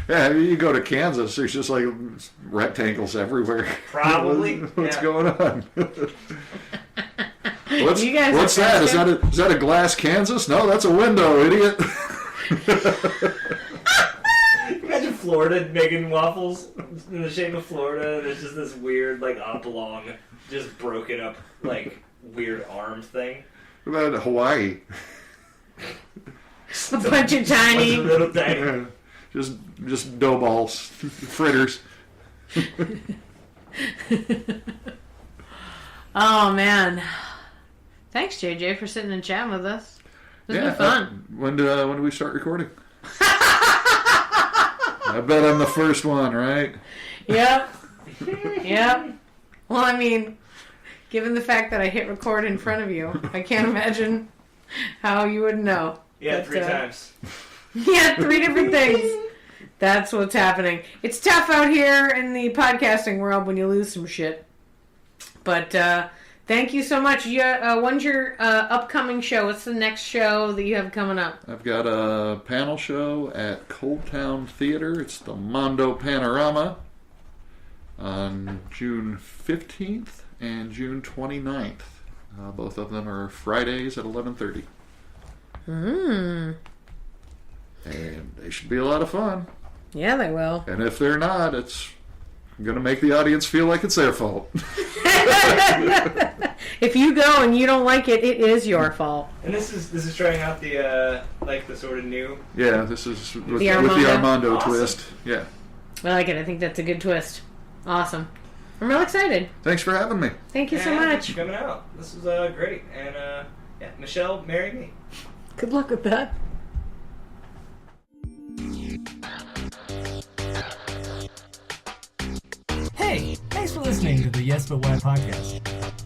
Yeah, you go to Kansas, there's just like rectangles everywhere. Probably. What's Yeah. going on? You guys What's are that? festive? Is that a glass Kansas? No, that's a window, idiot. Imagine Florida making waffles in the shape of Florida. There's just this weird, like, oblong, just broken up, like, weird arm thing. What about Hawaii? A bunch of tiny. Little tiny. Just dough balls, fritters. Oh man! Thanks, JJ, for sitting and chatting with us. This has been fun. When do we start recording? I bet I'm the first one, right? Yep. Yep. Well, I mean, given the fact that I hit record in front of you, I can't imagine how you would know. Yeah, But, 3 times. Yeah, 3 different things. That's what's happening. It's tough out here in the podcasting world when you lose some shit. But thank you so much. When's your upcoming show? What's the next show that you have coming up? I've got a panel show at Cold Town Theater. It's the Mondo Panorama on June 15th and June 29th. Both of them are Fridays at 11:30. And they should be a lot of fun. Yeah, they will. And if they're not, it's going to make the audience feel like it's their fault. If you go and you don't like it, it is your fault. And this is trying out the the sort of new. Yeah, this is with The the Armando Awesome. twist. Yeah. I like it. I think that's a good twist. Awesome. I'm real excited. Thanks for having me. Thank you so And much. for coming out. This was great. And yeah, Michelle, marry me. Good luck with that. Hey, thanks for listening to the Yes But Why podcast.